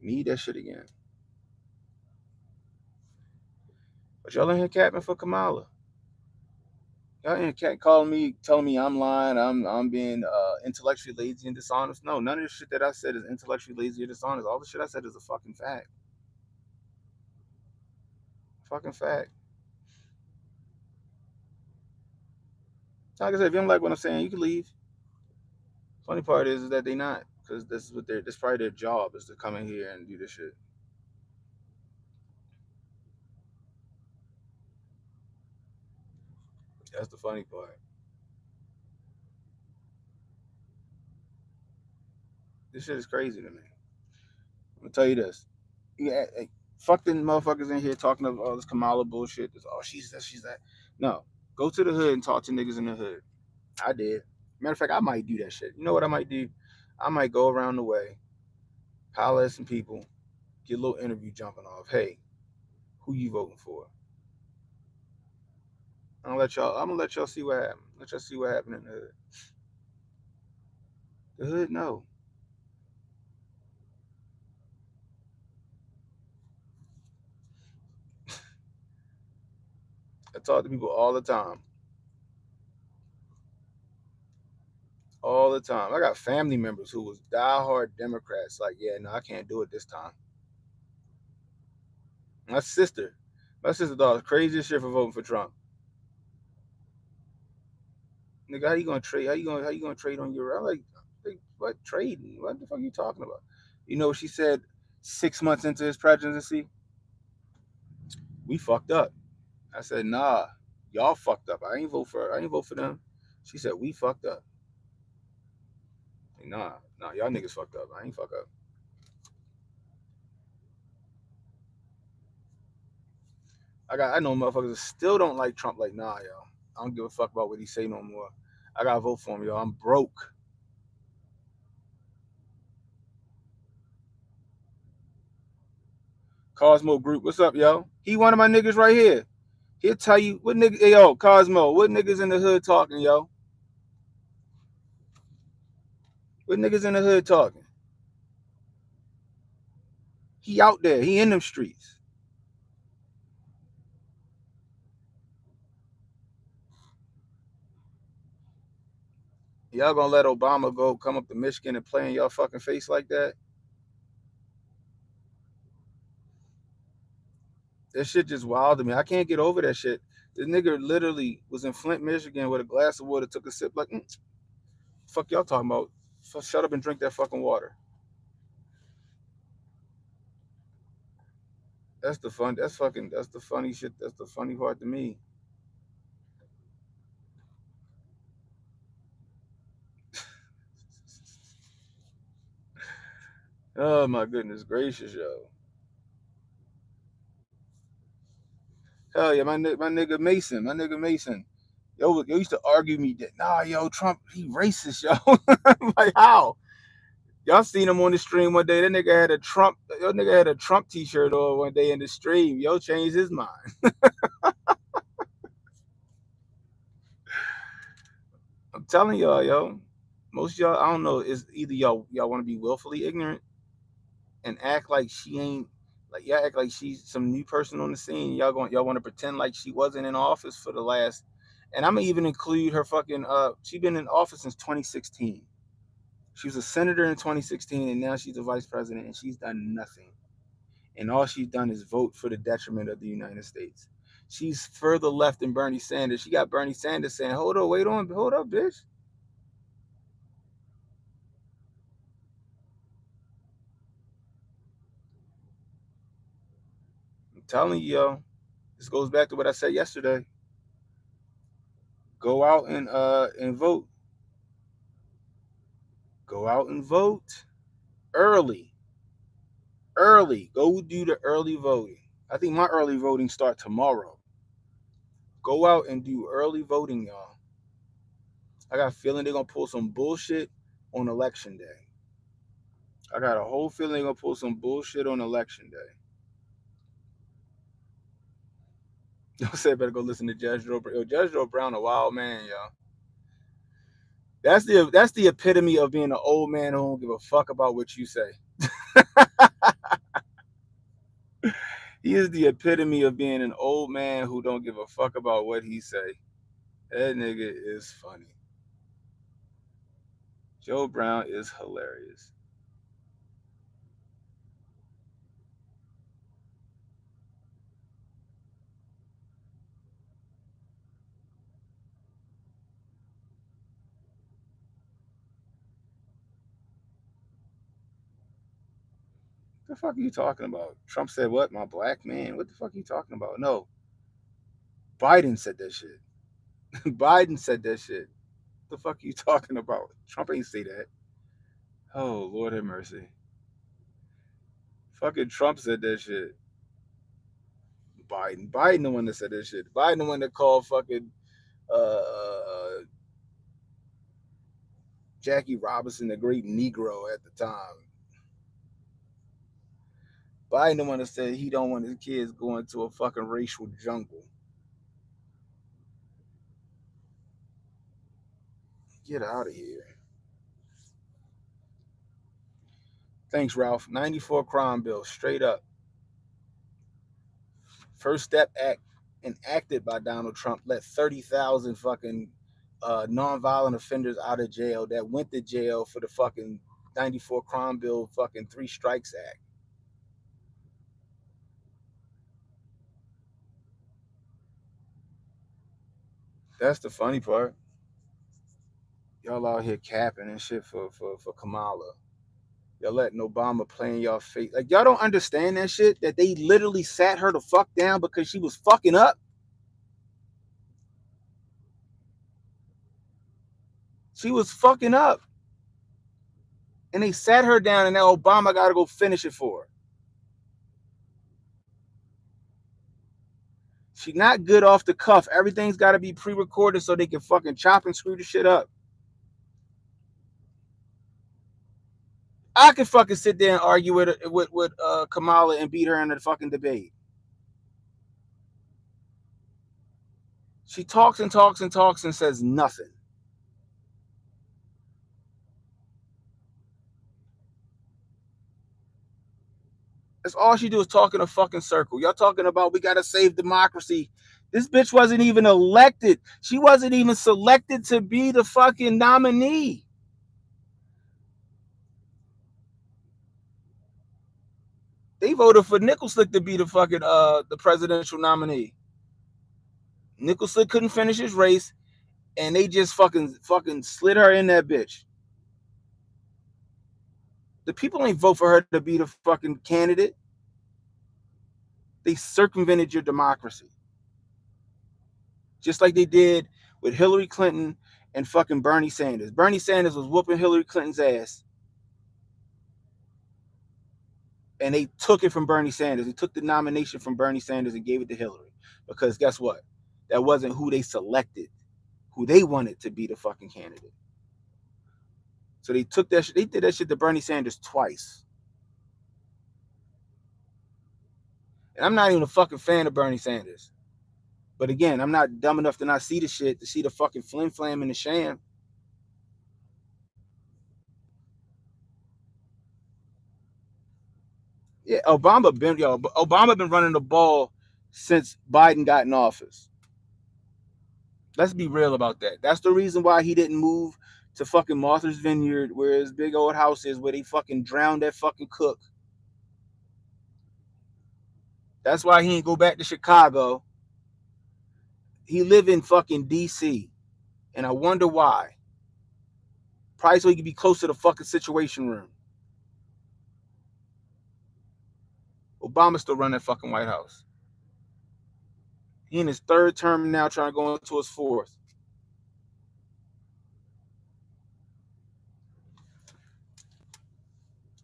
Need that shit again. But y'all in here capping for Kamala. Y'all in here calling me, telling me I'm lying. I'm being intellectually lazy and dishonest. No, none of the shit that I said is intellectually lazy or dishonest. All the shit I said is a fucking fact. Fucking fact. Like I said, if you don't like what I'm saying, you can leave. Funny part is that they not, because this is what this probably their job is to come in here and do this shit. That's the funny part. This shit is crazy to me. I'm gonna tell you this. Yeah, hey, fuck the motherfuckers in here talking of all this Kamala bullshit. This, oh, she's that, she's that. No, go to the hood and talk to niggas in the hood. I did. Matter of fact, I might do that shit. You know what I might do? I might go around the way, holler at some people, get a little interview jumping off. Hey, who you voting for? I'm gonna let y'all see what happened. Let y'all see what happened in the hood. The hood, no. I talk to people all the time. All the time. I got family members who was diehard Democrats. Like, yeah, no, I can't do it this time. My sister, my sister thought it was crazy as shit for voting for Trump. Nigga, how you gonna trade? How you gonna trade on your? I'm like, what trading? What the fuck are you talking about? You know what she said 6 months into his presidency? We fucked up. I said, nah, y'all fucked up. I ain't vote for them. She said, we fucked up. Nah, nah, y'all niggas fucked up. I ain't fuck up. I know motherfuckers that still don't like Trump. Like, nah, yo, I don't give a fuck about what he say no more. I gotta vote for him, yo. I'm broke. Cosmo Group, what's up, yo? He one of my niggas right here. He'll tell you what nigga. Hey, yo, Cosmo, what niggas in the hood talking, yo? What niggas in the hood talking? He out there. He in them streets. Y'all gonna let Obama go come up to Michigan and play in y'all fucking face like that? That shit just wild to me. I can't get over that shit. This nigga literally was in Flint, Michigan with a glass of water, took a sip, like, fuck y'all talking about? Shut up and drink that fucking water. That's the fun. That's the funny shit. That's the funny part to me. Oh my goodness gracious, yo. Hell yeah, my nigga Mason. Yo used to argue me that nah, yo, Trump, he racist, yo. I'm like, how? Y'all seen him on the stream one day. That nigga had a Trump, yo nigga had a Trump t-shirt on one day in the stream. Yo changed his mind. I'm telling y'all, yo. Most of y'all, I don't know, is either y'all want to be willfully ignorant and act like she ain't like y'all act like she's some new person on the scene. Y'all want to pretend like she wasn't in office for the last, and I'm gonna even include her fucking she been in office since 2016. She was a senator in 2016 and now she's a vice president and she's done nothing. And all she's done is vote for the detriment of the United States. She's further left than Bernie Sanders. She got Bernie Sanders saying, hold on, wait on, hold up, bitch. I'm telling you, yo, this goes back to what I said yesterday. Go out and vote. Go out and vote early. Early. Go do the early voting. I think my early voting start tomorrow. Go out and do early voting, y'all. I got a feeling they're gonna pull some bullshit on election day. I got a whole feeling they're gonna pull some bullshit on election day. Y'all say better go listen to Judge Joe Brown. Yo, Judge Joe Brown, a wild man, y'all. That's the epitome of being an old man who don't give a fuck about what you say. He is the epitome of being an old man who don't give a fuck about what he say. That nigga is funny. Joe Brown is hilarious. What the fuck are you talking about? Trump said what? My black man? What the fuck are you talking about? No, Biden said that shit. Biden said that shit. What the fuck are you talking about? Trump ain't say that. Oh, Lord have mercy. Fucking Trump said that shit. Biden the one that said that shit. Biden the one that called fucking Jackie Robinson the great Negro at the time. Biden the one that said he don't want his kids going to a fucking racial jungle. Get out of here. Thanks, Ralph. 94 crime bill, straight up. First Step Act enacted by Donald Trump let 30,000 fucking nonviolent offenders out of jail that went to jail for the fucking 94 crime bill fucking Three Strikes Act. That's the funny part. Y'all out here capping and shit for Kamala. Y'all letting Obama play in y'all face. Like, y'all don't understand that shit? That they literally sat her the fuck down because she was fucking up? She was fucking up. And they sat her down, and now Obama got to go finish it for her. She not good off the cuff. Everything's got to be pre-recorded so they can fucking chop and screw the shit up. I could fucking sit there and argue with Kamala and beat her in the fucking debate. She talks and talks and talks and says nothing. That's all she do is talk in a fucking circle. Y'all talking about we gotta save democracy. This bitch wasn't even elected. She wasn't even selected to be the fucking nominee. They voted for Nicholson to be the fucking the presidential nominee. Nicholson couldn't finish his race, and they just fucking slid her in that bitch. The people ain't vote for her to be the fucking candidate. They circumvented your democracy. Just like they did with Hillary Clinton and fucking Bernie Sanders. Bernie Sanders was whooping Hillary Clinton's ass, and they took it from Bernie Sanders. They took the nomination from Bernie Sanders and gave it to Hillary. Because guess what? That wasn't who they selected, who they wanted to be the fucking candidate. So they took that shit, they did that shit to Bernie Sanders twice. And I'm not even a fucking fan of Bernie Sanders. But again, I'm not dumb enough to not see the shit, to see the fucking flim flam and the sham. Yeah, Obama been running the ball since Biden got in office. Let's be real about that. That's the reason why he didn't move to fucking Martha's Vineyard, where his big old house is, where they fucking drowned that fucking cook. That's why he didn't go back to Chicago. He live in fucking DC, and I wonder why. Probably so he could be close to the fucking Situation Room. Obama still run that fucking White House. He in his third term now, trying to go into his fourth.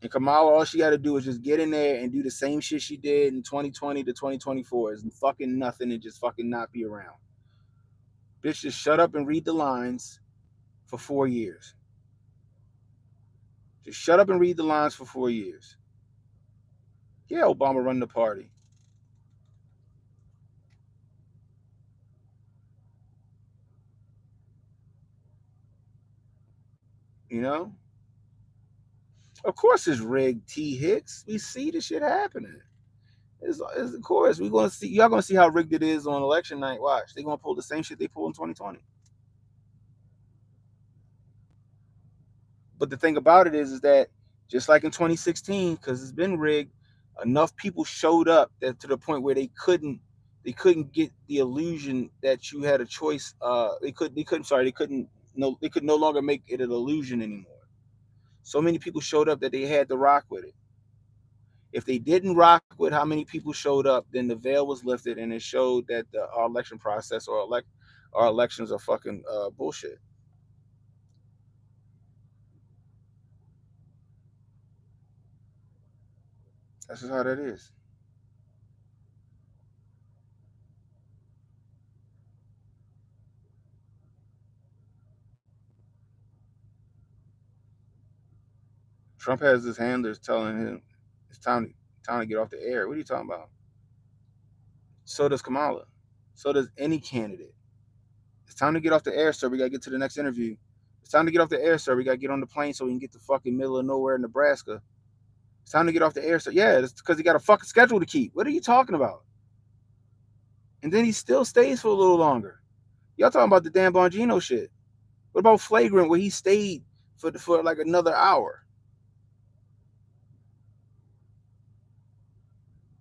And Kamala, all she got to do is just get in there and do the same shit she did in 2020 to 2024. Is fucking nothing and just fucking not be around. Bitch, just shut up and read the lines for 4 years. Just shut up and read the lines for 4 years. Yeah, Obama run the party. You know, of course it's rigged. T Hicks, we see the shit happening. It's of course we gonna see. Y'all gonna see how rigged it is on election night. Watch, they gonna pull the same shit they pulled in 2020. But the thing about it is that just like in 2016, because it's been rigged, enough people showed up that to the point where they couldn't get the illusion that you had a choice. They could no longer make it an illusion anymore. So many people showed up that they had to rock with it. If they didn't rock with how many people showed up, then the veil was lifted and it showed that our election process our elections are fucking bullshit. That's just how that is. Trump has his handlers telling him it's time to get off the air. What are you talking about? So does Kamala. So does any candidate. It's time to get off the air, sir. We gotta get to the next interview. It's time to get off the air, sir. We gotta get on the plane so we can get to fucking middle of nowhere, Nebraska. It's time to get off the air, sir. Yeah, it's because he got a fucking schedule to keep. What are you talking about? And then he still stays for a little longer. Y'all talking about the Dan Bongino shit. What about Flagrant where he stayed for like another hour?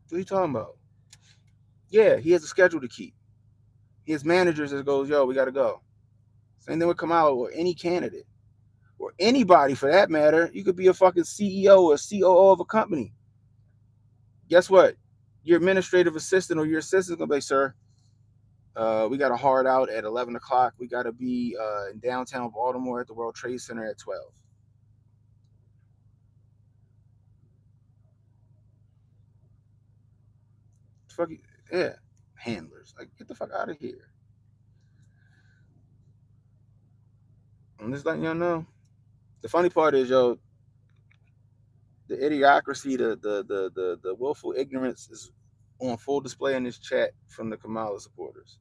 What are you talking about? Yeah, he has a schedule to keep. He has managers that goes, yo, we gotta go. Same thing with Kamala or any candidate or anybody for that matter. You could be a fucking CEO or COO of a company. Guess what? Your administrative assistant or your assistant gonna be, sir, we got a hard out at 11 o'clock. We gotta be in downtown Baltimore at the World Trade Center at 12. Fuck you, yeah, handlers. Like get the fuck out of here. I'm just letting y'all know. The funny part is, yo, the idiocracy, the willful ignorance is on full display in this chat from the Kamala supporters.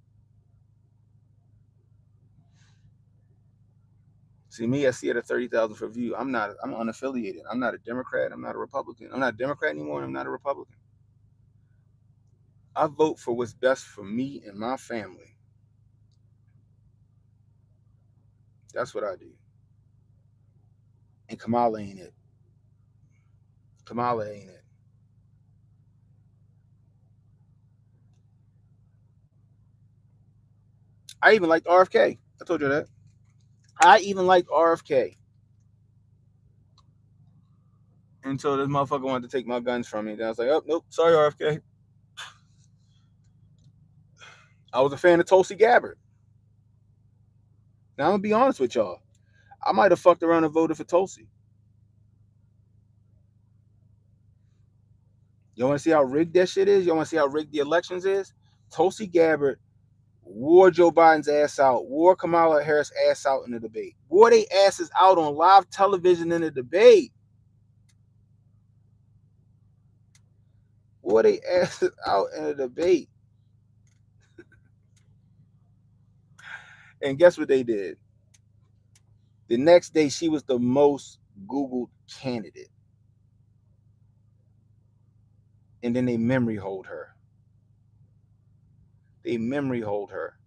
See me, I see it at 30,000 for view. I'm unaffiliated. I'm not a Democrat. I'm not a Republican. I'm not a Democrat anymore. And I'm not a Republican. I vote for what's best for me and my family. That's what I do. And Kamala ain't it. Kamala ain't it. I even liked RFK. I told you that. I even liked RFK until this motherfucker wanted to take my guns from me. Then I was like, oh, nope, sorry, RFK. I was a fan of Tulsi Gabbard. Now, I'm going to be honest with y'all. I might have fucked around and voted for Tulsi. You want to see how rigged that shit is? You want to see how rigged the elections is? Tulsi Gabbard wore Joe Biden's ass out, wore Kamala Harris' ass out in the debate, wore they asses out on live television in the debate, wore they asses out in the debate. And guess what they did? The next day, she was the most Googled candidate. And then they memory hold her. They memory hold her.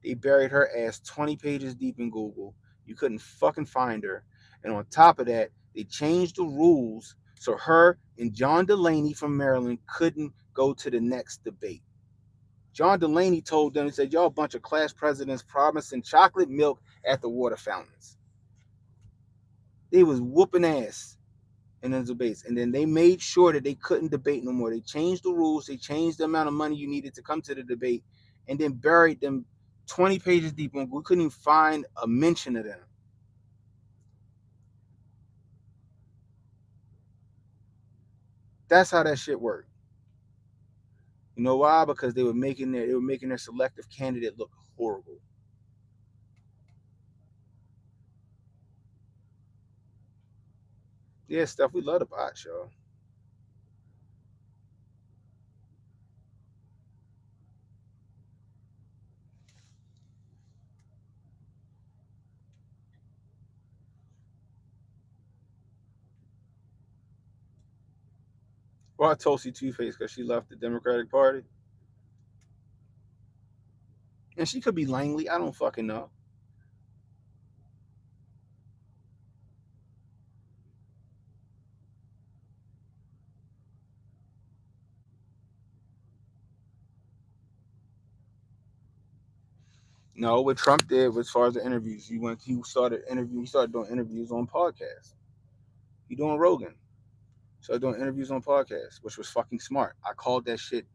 They buried her ass 20 pages deep in Google. You couldn't fucking find her. And on top of that, they changed the rules so her and John Delaney from Maryland couldn't go to the next debate. John Delaney told them, he said, y'all a bunch of class presidents promising chocolate milk at the water fountains. They was whooping ass in the debates. And then they made sure that they couldn't debate no more. They changed the rules. They changed the amount of money you needed to come to the debate and then buried them 20 pages deep. We couldn't even find a mention of them. That's how that shit worked. You know why? Because they were making their selective candidate look horrible. Yeah, stuff we love to watch, y'all. Well, I Tulsi Two Face because she left the Democratic Party, and she could be Langley. I don't fucking know. No, what Trump did as far as the interviews, he started doing interviews on podcasts. He doing Rogan. Started doing interviews on podcasts, which was fucking smart. I called that shit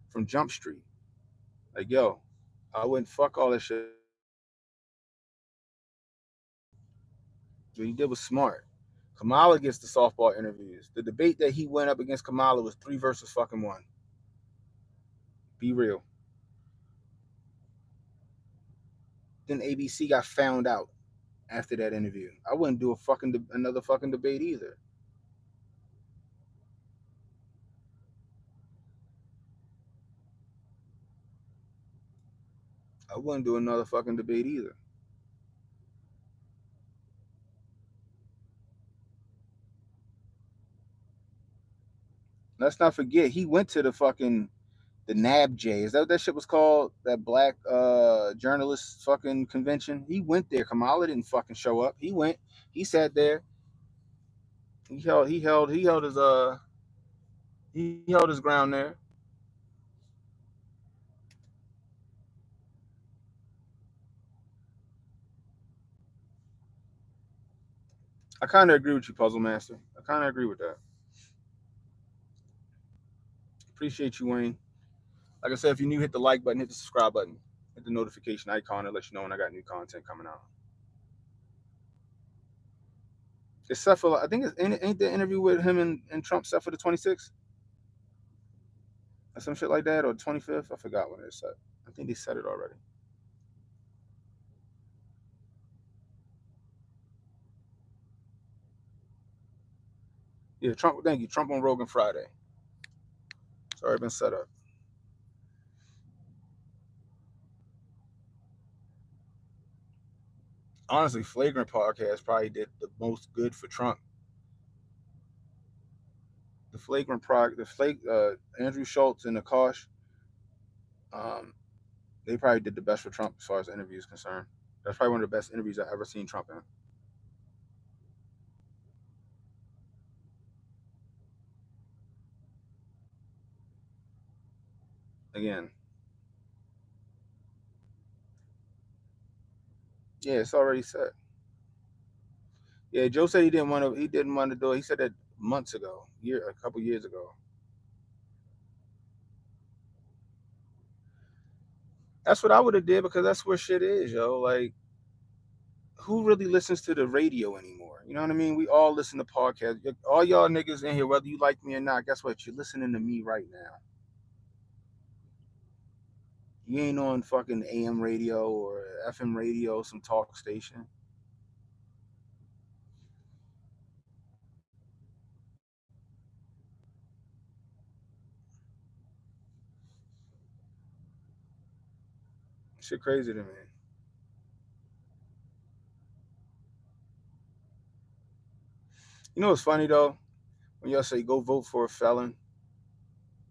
from Jump Street. Like, yo, I wouldn't fuck all that shit. What he did was smart. Kamala gets the softball interviews. The debate that he went up against Kamala was 3 versus 1. Be real. Then ABC got found out after that interview. I wouldn't do another fucking debate either. I wouldn't do another fucking debate either. Let's not forget he went to the NABJ. Is that what that shit was called? That black journalist fucking convention. He went there. Kamala didn't fucking show up. He went. He sat there. He held his ground there. I kind of agree with you, Puzzle Master. I kind of agree with that. Appreciate you, Wayne. Like I said, if you're new, hit the like button, hit the subscribe button, hit the notification icon, and let you know when I got new content coming out. It's set for, I think it's ain't the interview with him and Trump set for the 26th or some shit like that, or 25th. I forgot when it's set. I think they set it already. Yeah, Trump. Thank you. Trump on Rogan Friday. It's already been set up. Honestly, Flagrant podcast probably did the most good for Trump. The Flagrant the Andrew Schultz and Akash, um, they probably did the best for Trump as far as interviews concerned. That's probably one of the best interviews I've ever seen Trump in. Again, yeah, it's already set. Yeah, Joe said he didn't want to. He didn't want to do it. He said that months ago, a couple years ago. That's what I would have did because that's where shit is, yo. Like, who really listens to the radio anymore? You know what I mean? We all listen to podcasts. All y'all niggas in here, whether you like me or not, guess what? You're listening to me right now. You ain't on fucking AM radio or FM radio, some talk station. Shit crazy to me. You know what's funny though? When y'all say go vote for a felon,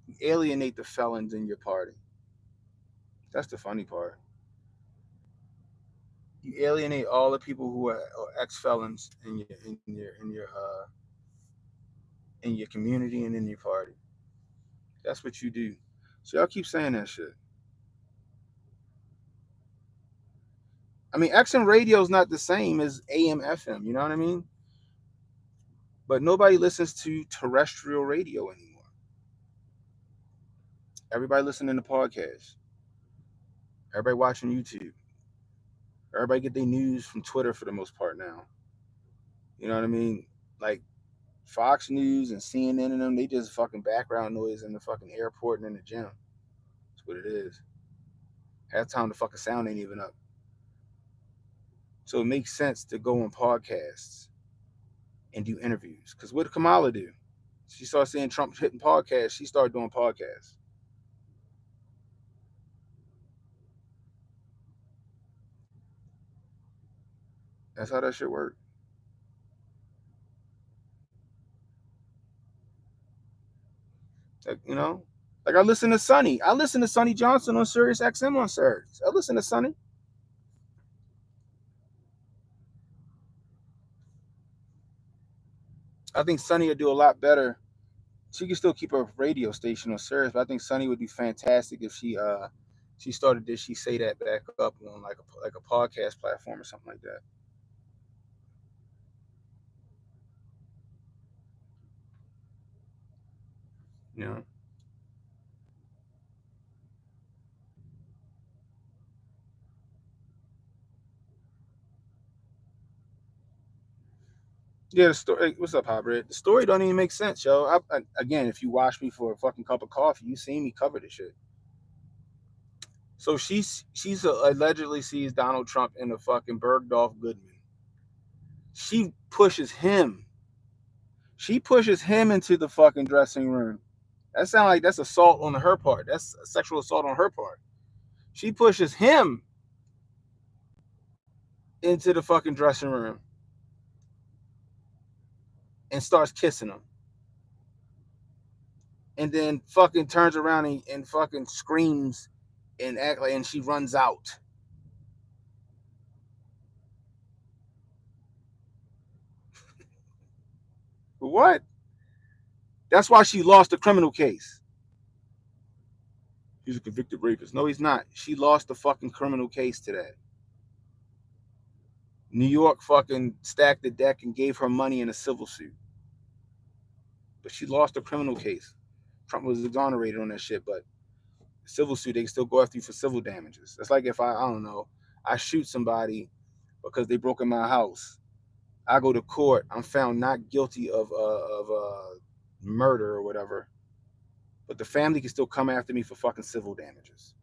you alienate the felons in your party. That's the funny part. You alienate all the people who are ex felons in your community and in your party. That's what you do. So y'all keep saying that shit. I mean, XM radio is not the same as AM FM. You know what I mean? But nobody listens to terrestrial radio anymore. Everybody listening to podcasts. Everybody watching YouTube. Everybody get their news from Twitter for the most part now. You know what I mean? Like Fox News and CNN and them, they just fucking background noise in the fucking airport and in the gym. That's what it is. Half time the fucking sound ain't even up. So it makes sense to go on podcasts and do interviews. Because what did Kamala do? She started seeing Trump hitting podcasts. She started doing podcasts. That's how that shit worked. Like, like I listen to Sonny. I listen to Sonny Johnson on Sirius XM on Saturdays. I listen to Sonny. I think Sonny would do a lot better. She can still keep her radio station on Sirius, but I think Sonny would do fantastic if she started this. She say that back up on like a podcast platform or something like that. You know. Yeah, the story. What's up, Hybrid? The story don't even make sense, yo. Again, if you watch me for a fucking cup of coffee, you seen me cover this shit. So she's allegedly sees Donald Trump in a fucking Bergdorf Goodman. She pushes him. She pushes him into the fucking dressing room. That sounds like that's assault on her part. That's sexual assault on her part. She pushes him into the fucking dressing room and starts kissing him. And then fucking turns around and fucking screams and act like, and she runs out. What? That's why she lost the criminal case. He's a convicted rapist. No, he's not. She lost the fucking criminal case to that. New York fucking stacked the deck and gave her money in a civil suit. But she lost the criminal case. Trump was exonerated on that shit, but civil suit, they can still go after you for civil damages. That's like if I don't know, I shoot somebody because they broke in my house. I go to court. I'm found not guilty of murder or whatever, but the family can still come after me for fucking civil damages.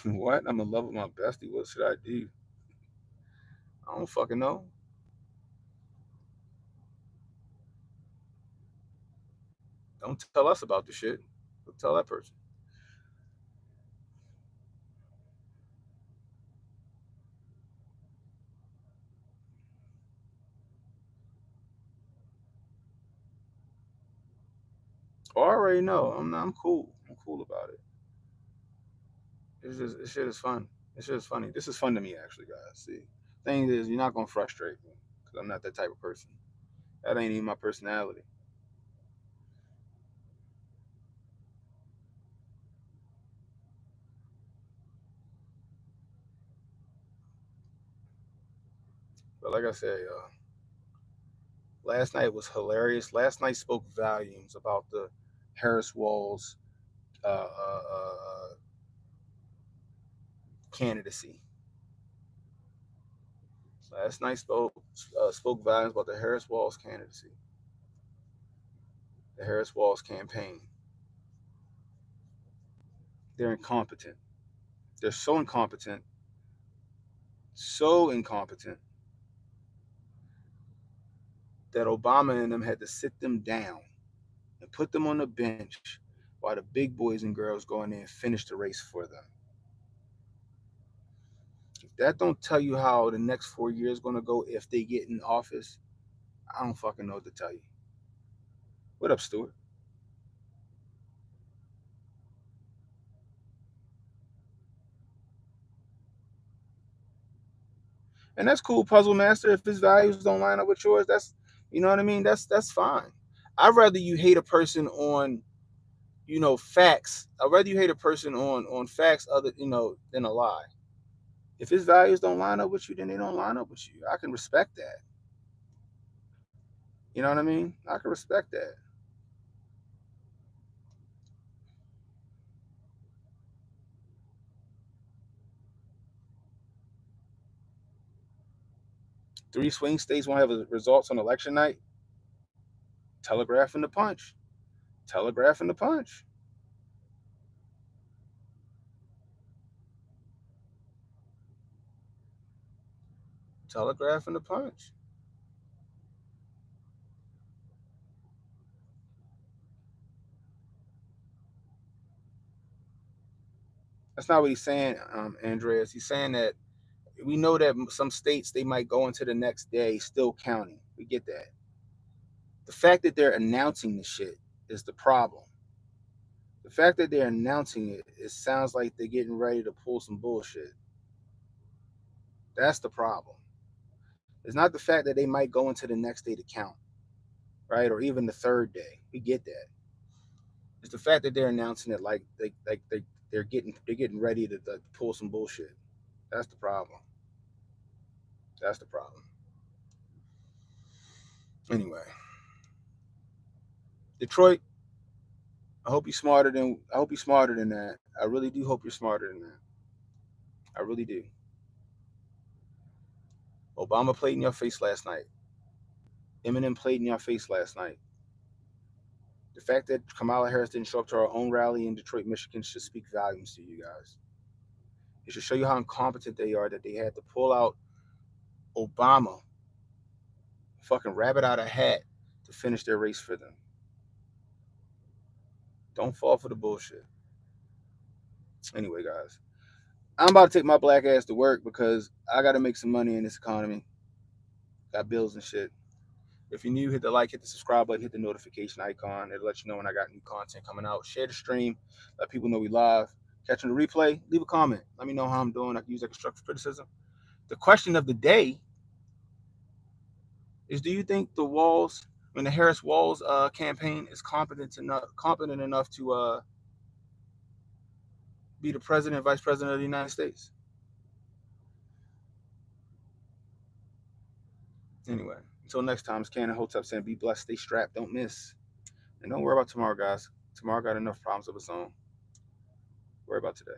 What? I'm in love with my bestie. What should I do? I don't fucking know. Don't tell us about the shit. Tell that person. Oh, I already know. I'm cool. I'm cool about it. It's just this shit is fun. This shit is funny. This is fun to me actually, guys. See, thing is, you're not gonna frustrate me because I'm not that type of person. That ain't even my personality. But like I said, last night was hilarious. Last night spoke volumes about the Harris Walls candidacy. Last night spoke volumes about the Harris Walls candidacy, the Harris Walls campaign. They're incompetent. They're so incompetent that Obama and them had to sit them down and put them on the bench while the big boys and girls go in there and finish the race for them. If that don't tell you how the next 4 years is gonna go if they get in office, I don't fucking know what to tell you. What up, Stuart? And that's cool, Puzzle Master. If his values don't line up with yours, that's you know what I mean. That's fine. I'd rather you hate a person on facts. I'd rather you hate a person on facts other than a lie. If his values don't line up with you, then they don't line up with you. I can respect that. You know what I mean? I can respect that. Three swing states won't have results on election night. Telegraphing the punch. Telegraphing the punch. Telegraphing the punch. That's not what he's saying, Andreas. He's saying that we know that some states they might go into the next day still counting. We get that. The fact that they're announcing the shit is the problem. The fact that they're announcing it, it sounds like they're getting ready to pull some bullshit. That's the problem. It's not the fact that they might go into the next day to count, right? Or even the third day. We get that. It's the fact that they're announcing it like they're getting ready to pull some bullshit. That's the problem. That's the problem. Anyway, Detroit. I hope you're smarter than that. I really do hope you're smarter than that. I really do. Obama played in your face last night. Eminem played in your face last night. The fact that Kamala Harris didn't show up to our own rally in Detroit, Michigan should speak volumes to you guys. It should show you how incompetent they are that they had to pull out Obama, fucking rabbit out a hat, to finish their race for them. Don't fall for the bullshit. Anyway, guys, I'm about to take my black ass to work because I got to make some money in this economy. Got bills and shit. If you're new, hit the like, hit the subscribe button, hit the notification icon. It'll let you know when I got new content coming out. Share the stream. Let people know we live. Catching the replay, leave a comment. Let me know how I'm doing. I can use that constructive criticism. The question of the day is: do you think the Harris Walls campaign is competent enough to be the president, vice president of the United States? Anyway, until next time, it's Cannon Hotep saying, be blessed, stay strapped, don't miss. And don't worry about tomorrow, guys. Tomorrow got enough problems of its own. Worry about today.